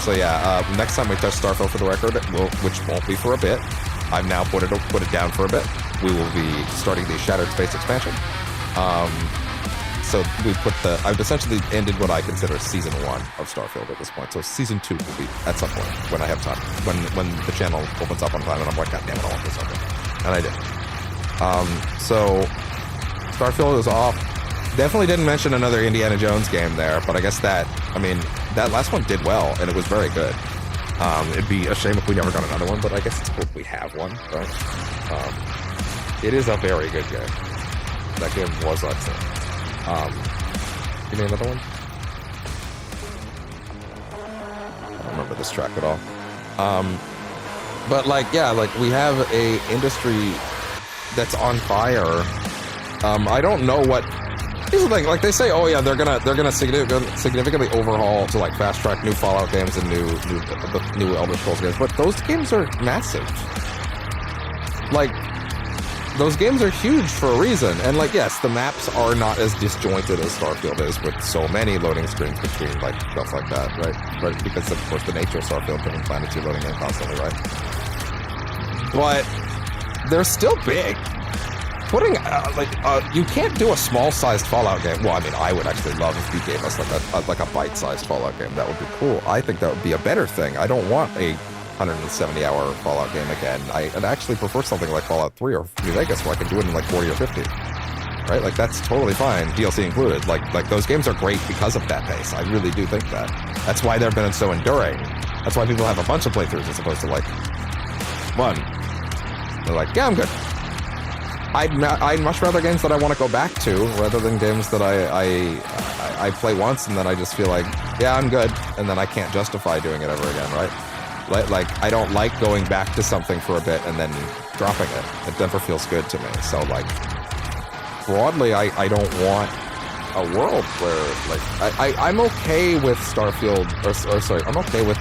So yeah, next time we touch Starfield, for the record, which won't be for a bit. I've now put it down for a bit. We will be starting the Shattered Space expansion. So I've essentially ended what I consider season 1 of Starfield at this point. So season 2 will be at some point when I have time. When the channel opens up on time and I'm like, God damn it, I want this okay. And I did. So Starfield is off. Definitely didn't mention another Indiana Jones game there, but I guess that last one did well, and it was very good. It'd be a shame if we never got another one, but I guess it's cool if we have one, right? It is a very good game. That game was excellent. Give me another one? I don't remember this track at all. But like, yeah, like we have a industry that's on fire. I don't know what. Here's the thing, like they say, oh yeah, they're gonna significantly overhaul to like fast track new Fallout games and new Elder Scrolls games, but those games are massive. Like, those games are huge for a reason, and like, yes, the maps are not as disjointed as Starfield is, with so many loading screens between like stuff like that, right? Because of course the nature of Starfield, different planets you're loading in constantly, right? But they're still big. Putting you can't do a small-sized Fallout game. Well, I mean, I would actually love if you gave us like a bite-sized Fallout game. That would be cool. I think that would be a better thing. I don't want a 170-hour Fallout game again. I'd actually prefer something like Fallout 3 or New Vegas, where I can do it in like 40 or 50. Right? Like, that's totally fine, DLC included. Like those games are great because of that pace. I really do think that. That's why they've been so enduring. That's why people have a bunch of playthroughs as opposed to like one. They're like, yeah, I'm good. I'd much rather games that I want to go back to rather than games that I play once and then I just feel like, yeah, I'm good, and then I can't justify doing it ever again, right? Like I don't like going back to something for a bit and then dropping it. It never feels good to me. So like, broadly, I don't want a world where like I'm okay with Starfield or sorry, I'm okay with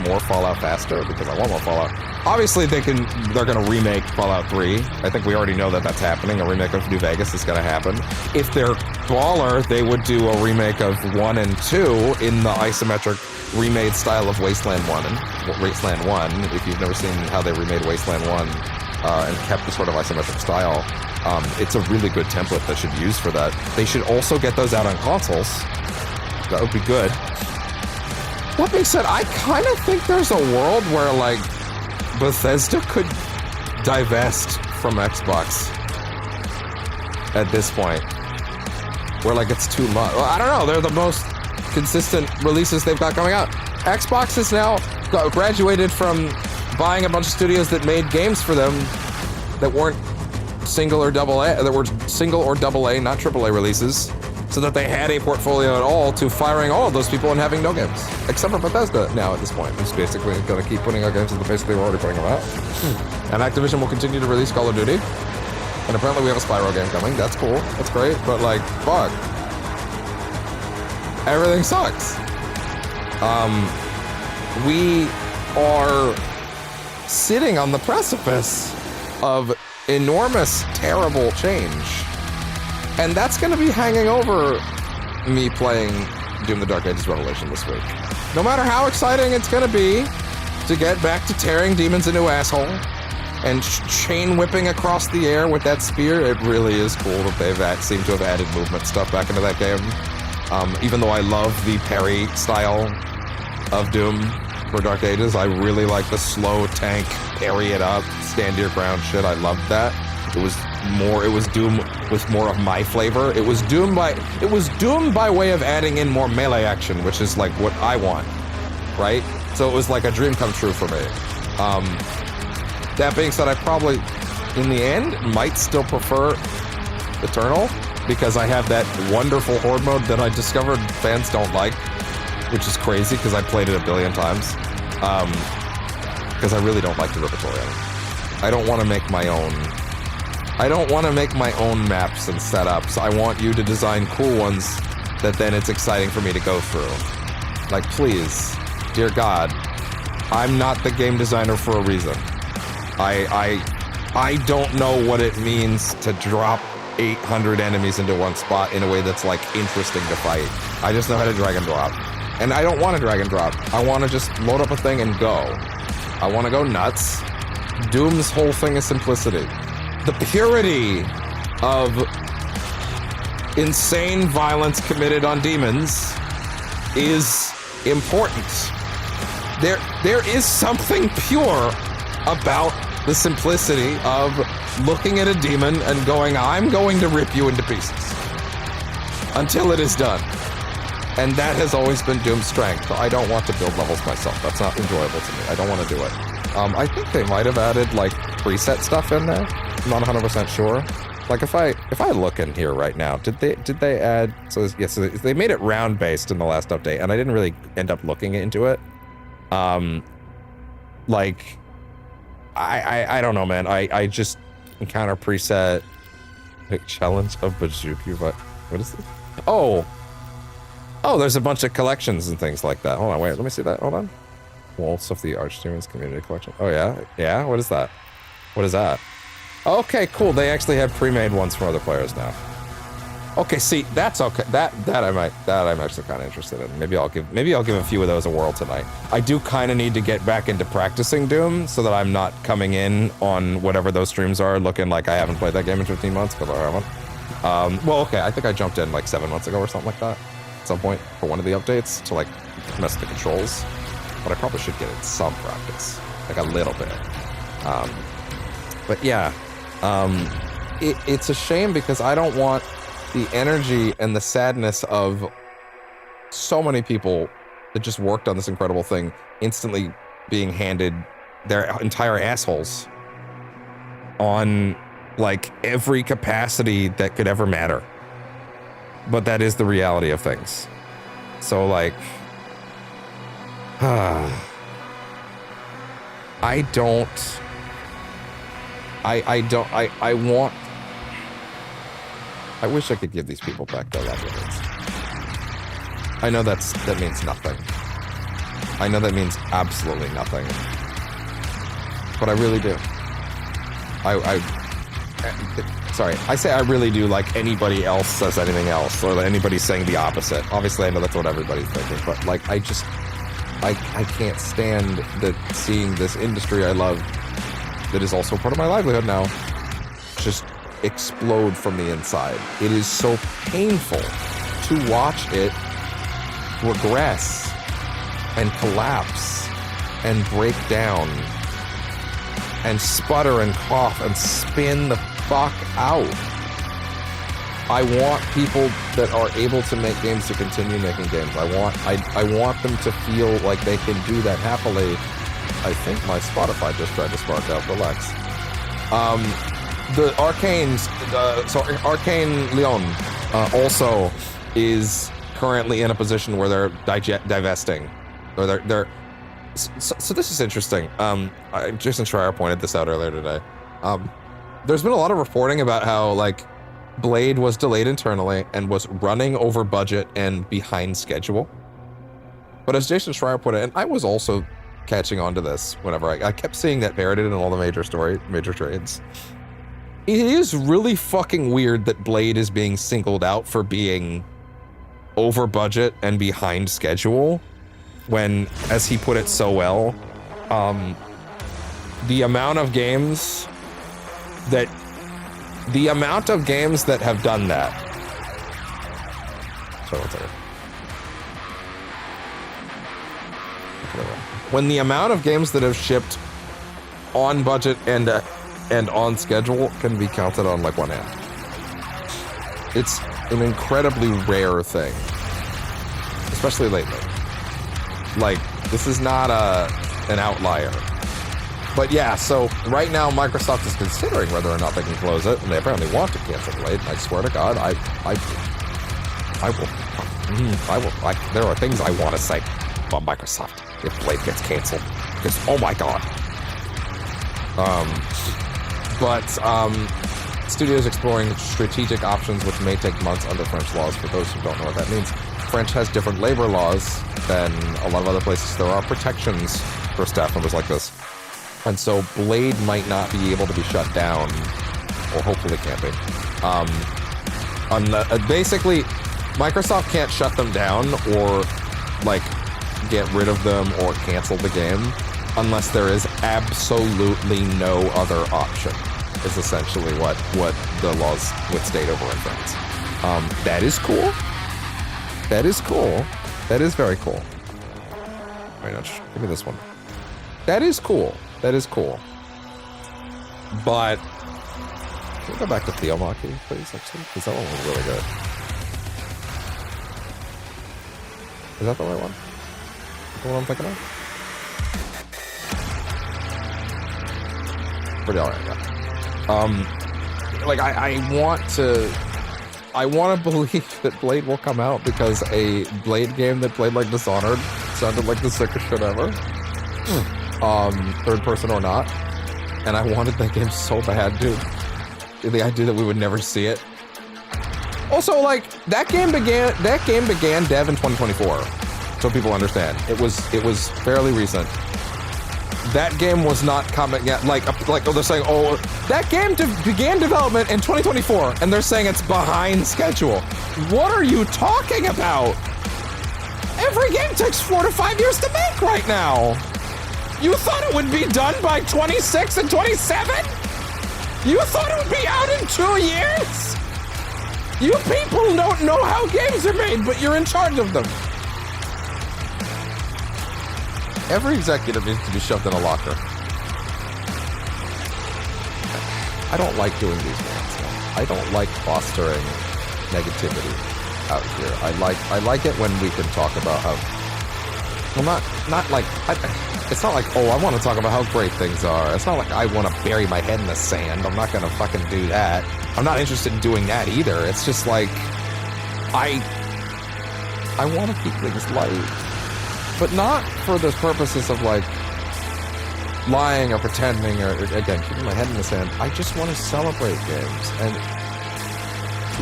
more Fallout faster because I want more Fallout. Obviously, they're going to remake Fallout 3. I think we already know that that's happening. A remake of New Vegas is going to happen. If they're baller, they would do a remake of 1 and 2 in the isometric remade style of Wasteland 1. If you've never seen how they remade Wasteland 1 and kept the sort of isometric style, it's a really good template that should be used for that. They should also get those out on consoles. That would be good. That being said, I kind of think there's a world where, like, Bethesda could divest from Xbox at this point. Where, like, it's too much. Well, I don't know. They're the most consistent releases they've got coming out. Xbox has now graduated from buying a bunch of studios that made games for them that weren't single or double A, not AAA releases, so that they had a portfolio at all, to firing all of those people and having no games. Except for Bethesda now at this point, who's basically going to keep putting out games at the pace they were already putting them out. And Activision will continue to release Call of Duty. And apparently we have a Spyro game coming. That's cool. That's great. But like, fuck. Everything sucks. We are sitting on the precipice of enormous, terrible change. And that's going to be hanging over me playing Doom the Dark Ages Revelation this week. No matter how exciting it's going to be to get back to tearing demons into asshole and chain whipping across the air with that spear, it really is cool that they've seemed to have added movement stuff back into that game. Even though I love the parry style of Doom for Dark Ages, I really like the slow tank, parry it up, stand your ground shit. I loved that. It was Doom with more of my flavor. It was Doom by way of adding in more melee action, which is like what I want, right? So it was like a dream come true for me. That being said, I probably, in the end, might still prefer Eternal, because I have that wonderful horde mode that I discovered fans don't like, which is crazy because I played it a billion times. Because I really don't like the Repertorium. I don't want to make my own. I don't want to make my own maps and setups. I want you to design cool ones that then it's exciting for me to go through. Like, please, dear God, I'm not the game designer for a reason. I don't know what it means to drop 800 enemies into one spot in a way that's like interesting to fight. I just know how to drag and drop. And I don't want to drag and drop. I want to just load up a thing and go. I want to go nuts. Doom's whole thing is simplicity. The purity of insane violence committed on demons is important. There is something pure about the simplicity of looking at a demon and going, I'm going to rip you into pieces until it is done. And that has always been Doom's strength. I don't want to build levels myself. That's not enjoyable to me. I don't want to do it. I think they might have added like preset stuff in there. I'm not 100% sure. Like if I look in here right now, did they add? So yes, so they made it round based in the last update, and I didn't really end up looking into it. Like I don't know, man. I just encounter preset like challenge of Bajuki, but what is this? Oh, there's a bunch of collections and things like that. Hold on, wait, let me see that. Hold on. Waltz of the Archdemons Community Collection. Oh yeah? What is that? What is that? Okay, cool. They actually have pre-made ones for other players now. Okay, see, that's okay. That I'm actually kind of interested in. Maybe I'll give a few of those a whirl tonight. I do kind of need to get back into practicing Doom so that I'm not coming in on whatever those streams are looking like I haven't played that game in 15 months, because I haven't. Well, okay, I think I jumped in like 7 months ago or something like that at some point for one of the updates to like mess with the controls. But I probably should get in some practice, like a little bit. But yeah, it's a shame because I don't want the energy and the sadness of so many people that just worked on this incredible thing instantly being handed their entire assholes on like every capacity that could ever matter. But that is the reality of things. So like, I wish I could give these people back their livelihoods. I know that means nothing. I know that means absolutely nothing. But I really do. Sorry, I say I really do like anybody else says anything else, or anybody saying the opposite. Obviously, I know that's what everybody's thinking, but like, I can't stand seeing this industry I love, that is also part of my livelihood now, just explode from the inside. It is so painful to watch it regress and collapse and break down and sputter and cough and spin the fuck out. I want people that are able to make games to continue making games. I want them to feel like they can do that happily. I think my Spotify just tried to spark out. Relax. The Arcane Leon also is currently in a position where they're divesting, or they're. So this is interesting. Jason Schreier pointed this out earlier today. There's been a lot of reporting about how like Blade was delayed internally and was running over budget and behind schedule. But as Jason Schreier put it, and I was also catching on to this whenever I kept seeing that parroted in all the major trades. It is really fucking weird that Blade is being singled out for being over budget and behind schedule when, as he put it so well, the amount of games that have done that. So one second. When the amount of games that have shipped on budget and on schedule can be counted on like one hand. It's an incredibly rare thing, especially lately. Like, this is not an outlier. But yeah, so right now Microsoft is considering whether or not they can close it, and they apparently want to cancel Blade. I swear to God, I will. There are things I want to say about Microsoft if Blade gets canceled, because oh my God. Studios exploring strategic options which may take months under French laws. For those who don't know what that means, French has different labor laws than a lot of other places. There are protections for staff members like this. And so Blade might not be able to be shut down, or hopefully can't be. Basically, Microsoft can't shut them down or like get rid of them or cancel the game unless there is absolutely no other option, is essentially what the laws would state over in France. That is cool. That is cool. That is very cool. Wait, no, give me this one. That is cool. That is cool. But can we go back to Theomachy, please, actually? Because that one was really good. Is that the right one? The one I'm thinking of? Pretty alright, yeah. Like, I want to believe that Blade will come out because a Blade game that played like Dishonored sounded like the sickest shit ever. Third person or not. And I wanted that game so bad, dude. The idea that we would never see it. Also, like, that game began dev in 2024. So people understand. It was fairly recent. That game was not coming yet. Like they're saying, oh, that game began development in 2024, and they're saying it's behind schedule. What are you talking about? Every game takes 4 to 5 years to make right now. You thought it would be done by 26 and 27? You thought it would be out in 2 years? You people don't know how games are made, but you're in charge of them. Every executive needs to be shoved in a locker. I don't like doing these things. I don't like fostering negativity out here. I like it when we can talk about how, well, not like, it's not like, oh, I want to talk about how great things are. It's not like I want to bury my head in the sand. I'm not going to fucking do that. I'm not interested in doing that either. It's just like, I want to keep things light. But not for the purposes of like lying or pretending or again, keeping my head in the sand. I just want to celebrate games. And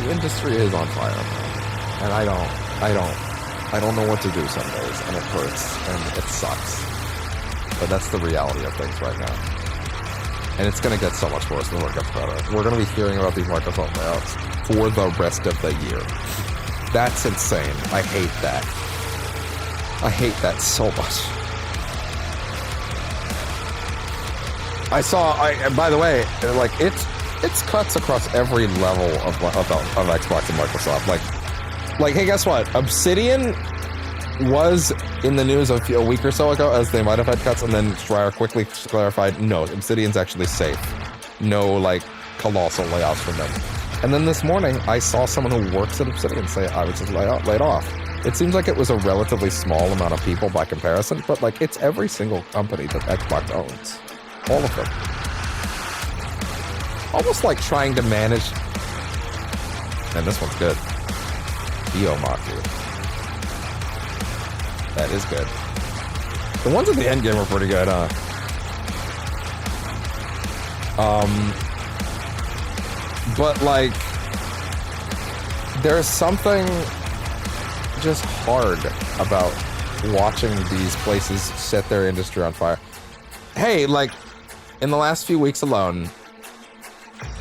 the industry is on fire, man. And I don't know what to do some days, and it hurts and it sucks. But that's the reality of things right now. And it's going to get so much worse than it gets better. We're going to be hearing about these Microsoft layouts for the rest of the year. That's insane. I hate that. I hate that so much. By the way, like, it's cuts across every level of Xbox and Microsoft. Like, hey, guess what? Obsidian was in the news a week or so ago as they might have had cuts, and then Schreier quickly clarified, no, Obsidian's actually safe. No, like, colossal layoffs from them. And then this morning, I saw someone who works at Obsidian say I was just laid off. It seems like it was a relatively small amount of people by comparison, but like it's every single company that Xbox owns. All of them. Almost like trying to manage... And this one's good. Theomachy. That is good. The ones at the end game are pretty good, huh? But like... There's something... just hard about watching these places set their industry on fire. Hey, like, in the last few weeks alone,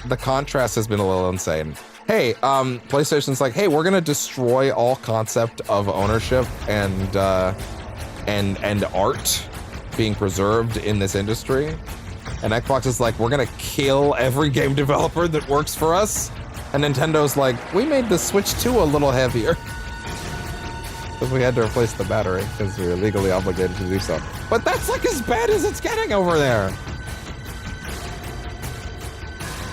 the contrast has been a little insane. Hey, PlayStation's like, hey, we're gonna destroy all concept of ownership and art being preserved in this industry. And Xbox is like, we're gonna kill every game developer that works for us. And Nintendo's like, we made the Switch 2 a little heavier. Because we had to replace the battery, because we were legally obligated to do so. But that's like as bad as it's getting over there.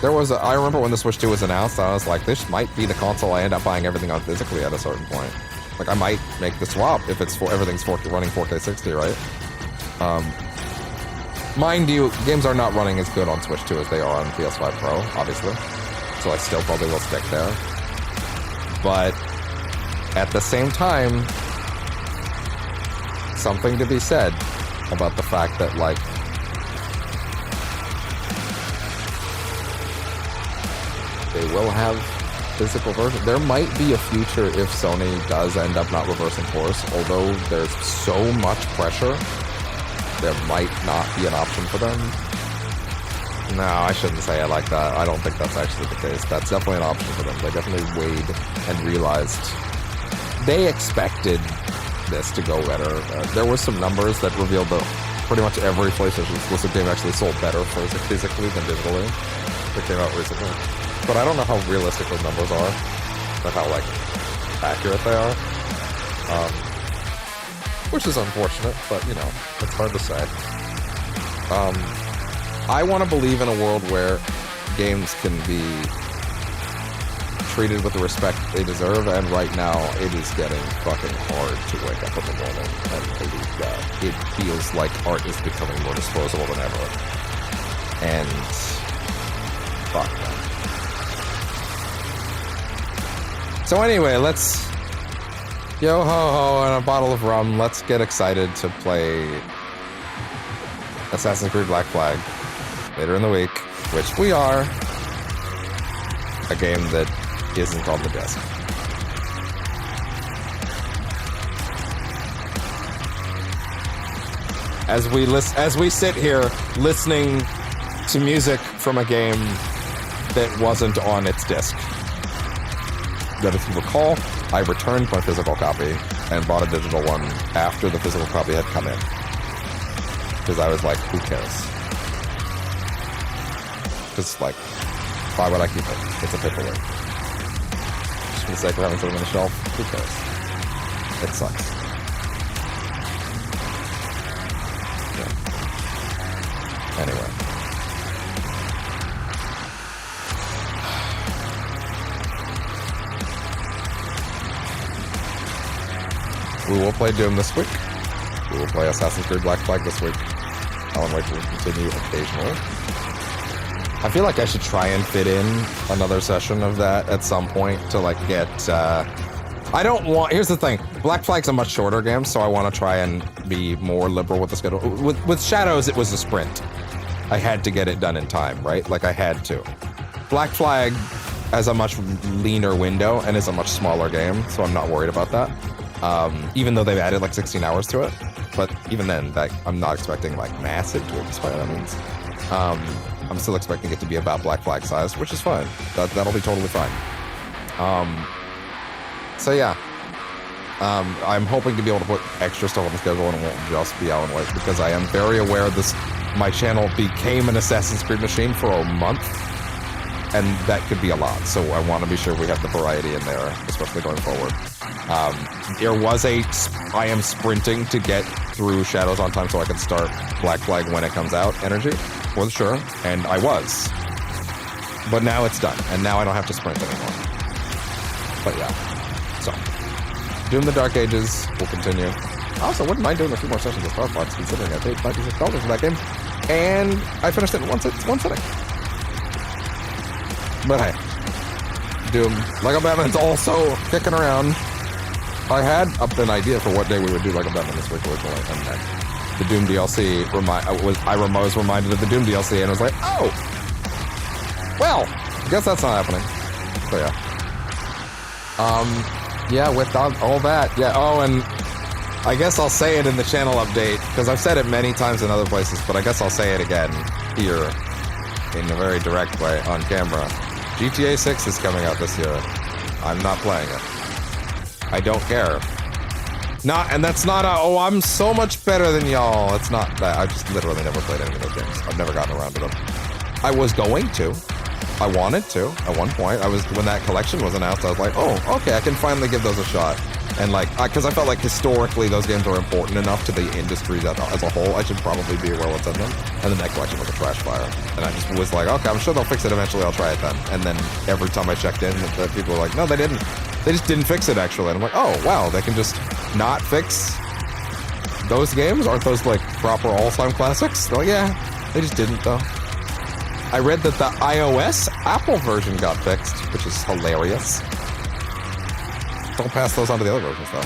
I remember when the Switch 2 was announced, I was like, this might be the console I end up buying everything on physically at a certain point. Like, I might make the swap if it's everything's running 4K 60, right? Mind you, games are not running as good on Switch 2 as they are on PS5 Pro, obviously. So I still probably will stick there. But at the same time, something to be said about the fact that, like, they will have physical versions. There might be a future if Sony does end up not reversing course, although there's so much pressure, there might not be an option for them. No, I shouldn't say it like that. I don't think that's actually the case. That's definitely an option for them. They definitely weighed and realized they expected this to go better. There were some numbers that revealed that pretty much every PlayStation exclusive game actually sold better physically than digitally. They came out recently. But I don't know how realistic those numbers are, or how, like, accurate they are. Which is unfortunate, but, you know, it's hard to say. I want to believe in a world where games can be treated with the respect they deserve, and right now it is getting fucking hard to wake up in the morning and believe that. It feels like art is becoming more disposable than ever. And fuck that. So anyway, let's yo ho ho and a bottle of rum. Let's get excited to play Assassin's Creed Black Flag later in the week, which we are. A game that isn't on the disc. As we sit here listening to music from a game that wasn't on its disc. That if you recall, I returned my physical copy and bought a digital one after the physical copy had come in. Because I was like, who cares? Because, like, why would I keep it? It's a paperweight. Just for the sake of having something on the shelf, who cares? It sucks. Yeah. Anyway. We will play Doom this week. We will play Assassin's Creed Black Flag this week. Alan Wake will continue occasionally. I feel like I should try and fit in another session of that at some point to, like, get, here's the thing. Black Flag's a much shorter game, so I want to try and be more liberal with the schedule. With Shadows, it was a sprint. I had to get it done in time, right? Like, I had to. Black Flag has a much leaner window and is a much smaller game, so I'm not worried about that. Even though they've added, like, 16 hours to it. But even then, I'm not expecting, like, massive tweaks by that means. I'm still expecting it to be about Black Flag size, which is fine. That'll be totally fine. So yeah. I'm hoping to be able to put extra stuff on the schedule and it won't just be Alan Wake, because I am very aware my channel became an Assassin's Creed machine for a month, and that could be a lot. So I want to be sure we have the variety in there, especially going forward. I am sprinting to get through Shadows on time so I can start Black Flag when it comes out energy, for sure, and I was. But now it's done, and now I don't have to sprint anymore. But yeah, so. Doom the Dark Ages will continue. I also wouldn't mind doing a few more sessions of Starbox, considering I paid $96 for that game, and I finished it in one sitting. But hey, Doom, Lego Batman's also kicking around. I had an idea for what day we would do Lego Batman this week originally, and then the Doom DLC I was reminded of the Doom DLC, and I was like, oh, well, I guess that's not happening. So yeah, yeah, with all that, yeah. Oh, and I guess I'll say it in the channel update, because I've said it many times in other places, but I guess I'll say it again here in a very direct way on camera. GTA 6 is coming out this year. I'm not playing it. I don't care. And that's not a, oh, I'm so much better than y'all. It's not that. I just literally never played any of those games. I've never gotten around to them. I was going to. I wanted to at one point. When that collection was announced, I was like, oh, okay, I can finally give those a shot. And like, because I felt like historically those games are important enough to the industry as a whole, I should probably be aware what's in them. And then that collection was a trash fire. And I just was like, okay, I'm sure they'll fix it eventually, I'll try it then. And then every time I checked in, people were like, no, they didn't. They just didn't fix it, actually. And I'm like, oh, wow, they can just not fix those games? Aren't those like proper all-time classics? Well, yeah, they just didn't, though. I read that the iOS Apple version got fixed, which is hilarious. Don't pass those on to the other versions, though.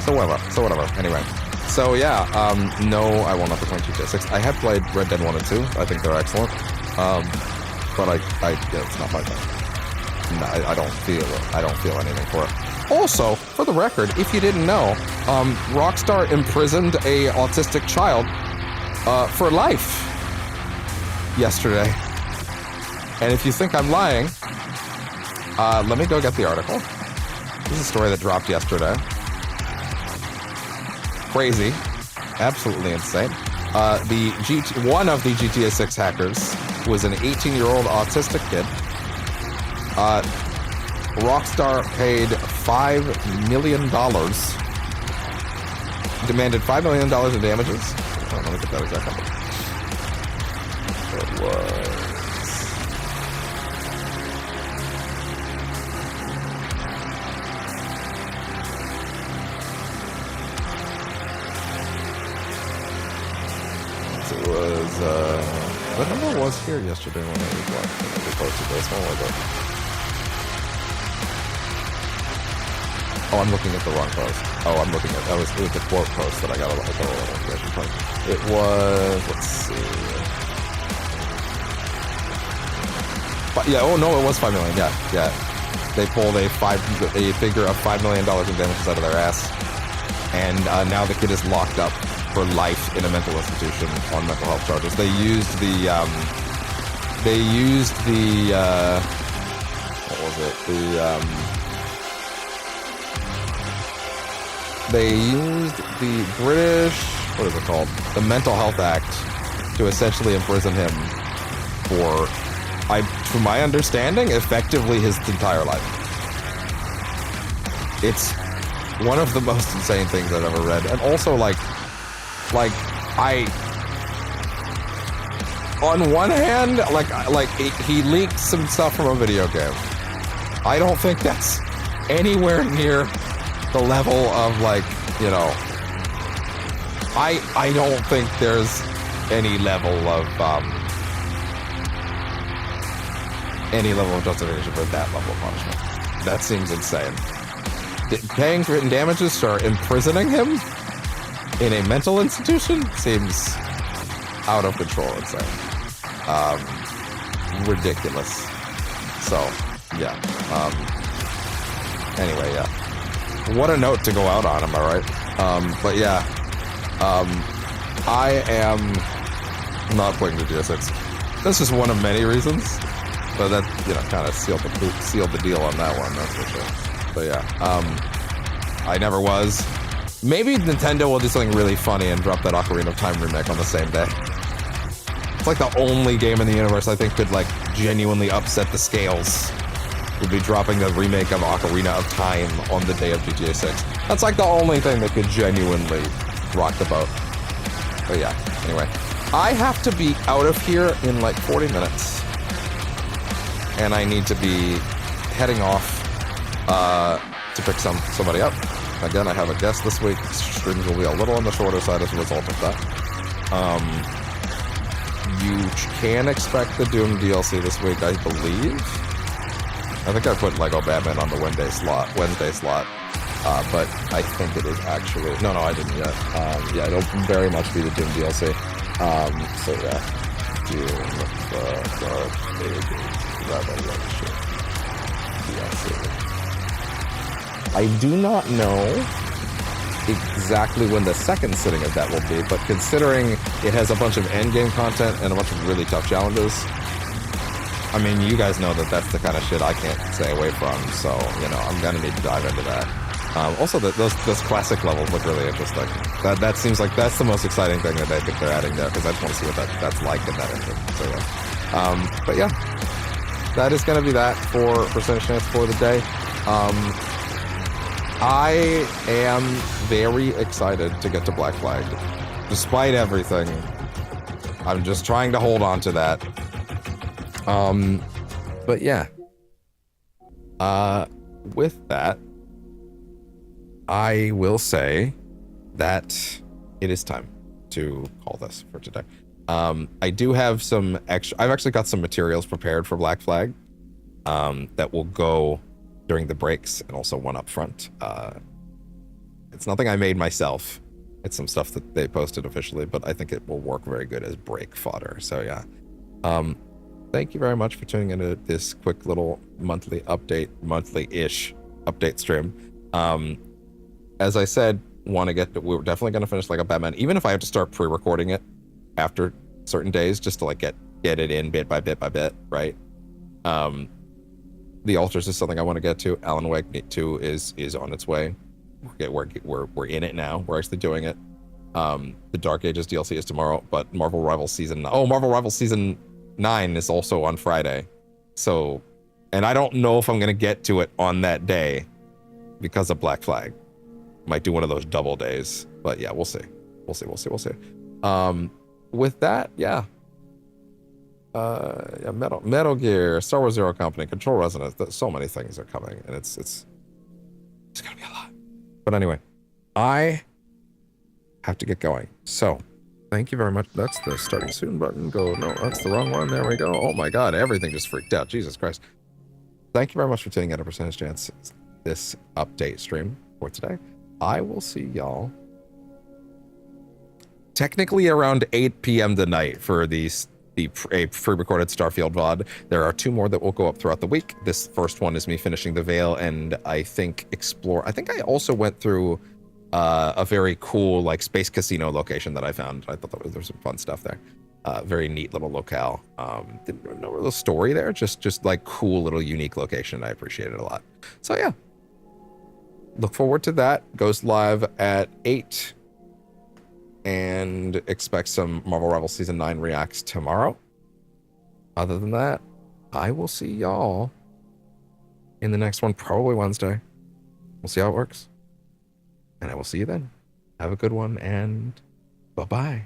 So whatever. Anyway. So, yeah, no, I will not be playing GTA 6. I have played Red Dead 1 and 2. I think they're excellent. But yeah, it's not my thing. No, I don't feel anything for it. Also, for the record, if you didn't know, ROCKSTAR imprisoned a autistic child for life yesterday. And if you think I'm lying, let me go get the article. This is a story that dropped yesterday. Crazy. Absolutely insane. One of the GTA 6 hackers was an 18-year-old autistic kid. ROCKSTAR paid $5 million. Demanded $5 million in damages. Oh, let me get that exact number. It was... What number was here yesterday when I posted this? What was it? Oh, I'm looking at the wrong post. Oh, I'm looking at... it was the quote post that I got a little information from. It was... Let's see... But yeah, oh no, it was $5 million. Yeah. They pulled a figure of $5 million in damages out of their ass. And now the kid is locked up for life in a mental institution on mental health charges. They used the what was it? They used the British, what is it called? The Mental Health Act to essentially imprison him for, from my understanding, effectively his entire life. It's one of the most insane things I've ever read. And also, on one hand, he leaked some stuff from a video game. I don't think that's anywhere near the level of, I don't think there's any level of justification for that level of punishment. That seems insane. Paying written damages for imprisoning him in a mental institution seems out of control, insane. Ridiculous. So, yeah. Anyway, yeah. What a note to go out on, am I right? But yeah. I am not playing GTA 6. This is one of many reasons. But that, kind of sealed the deal on that one, that's for sure. But yeah. I never was. Maybe Nintendo will do something really funny and drop that Ocarina of Time remake on the same day. It's like the only game in the universe I think could genuinely upset the scales. Would be dropping the remake of Ocarina of Time on the day of GTA 6. That's the only thing that could genuinely rock the boat. But yeah, anyway. I have to be out of here in 40 minutes. And I need to be heading off to pick somebody up. Again, I have a guest this week. Streams will be a little on the shorter side as a result of that. You can expect the Doom DLC this week, I believe. I think I put Lego Batman on the Wednesday slot. But I think it is actually... No, I didn't yet. Yeah, it'll very much be the Doom DLC. So yeah. Doom, the Dark Ages Revelation DLC. I do not know exactly when the second sitting of that will be, but considering it has a bunch of endgame content and a bunch of really tough challenges, I mean, you guys know that that's the kind of shit I can't stay away from, so, you know, I'm gonna need to dive into that. Also, those classic levels look really interesting. That seems like that's the most exciting thing that I think they're adding there, because I just want to see what that's like in that engine. So, yeah. But yeah, that is gonna be that for Percentage Chance for the day. I am very excited to get to Black Flag. Despite everything, I'm just trying to hold on to that. But yeah. With that, I will say that it is time to call this for today. I do have some extra... I've actually got some materials prepared for Black Flag that will go during the breaks, and also one up front. It's nothing I made myself. It's some stuff that they posted officially, but I think it will work very good as break fodder. So yeah. Thank you very much for tuning into this quick little monthly-ish update stream. As I said, we're definitely going to finish like a Batman, even if I have to start pre-recording it after certain days, just to like get it in bit by bit by bit, right? The Altars is something I want to get to. Alan Wake 2 is on its way. We're in it now. We're actually doing it. The Dark Ages DLC is tomorrow, but Marvel Rivals Season 9 is also on Friday. So, and I don't know if I'm going to get to it on that day because of Black Flag. Might do one of those double days, but yeah, we'll see. We'll see. With that, yeah. Yeah, Metal Gear, Star Wars Zero Company, Control Resonant, so many things are coming, and it's gonna be a lot. But anyway, I have to get going. So, thank you very much. That's the starting soon button. No, that's the wrong one. There we go. Oh my god, everything just freaked out. Jesus Christ. Thank you very much for tuning in to Percentage Chance, this update stream for today. I will see y'all technically around 8 p.m. tonight for a pre-recorded Starfield VOD. There are 2 more that will go up throughout the week. This first one is me finishing the Veil, and I think I also went through a very cool like space casino location that I found. I thought there was some fun stuff there. Very neat little locale. Didn't know a little story there, just like cool little unique location. I appreciate it a lot. So yeah, look forward to that. Goes live at 8. And expect some Marvel Rivals Season 9 reacts tomorrow. Other than that, I will see y'all in the next one, probably Wednesday. We'll see how it works. And I will see you then. Have a good one, and bye-bye.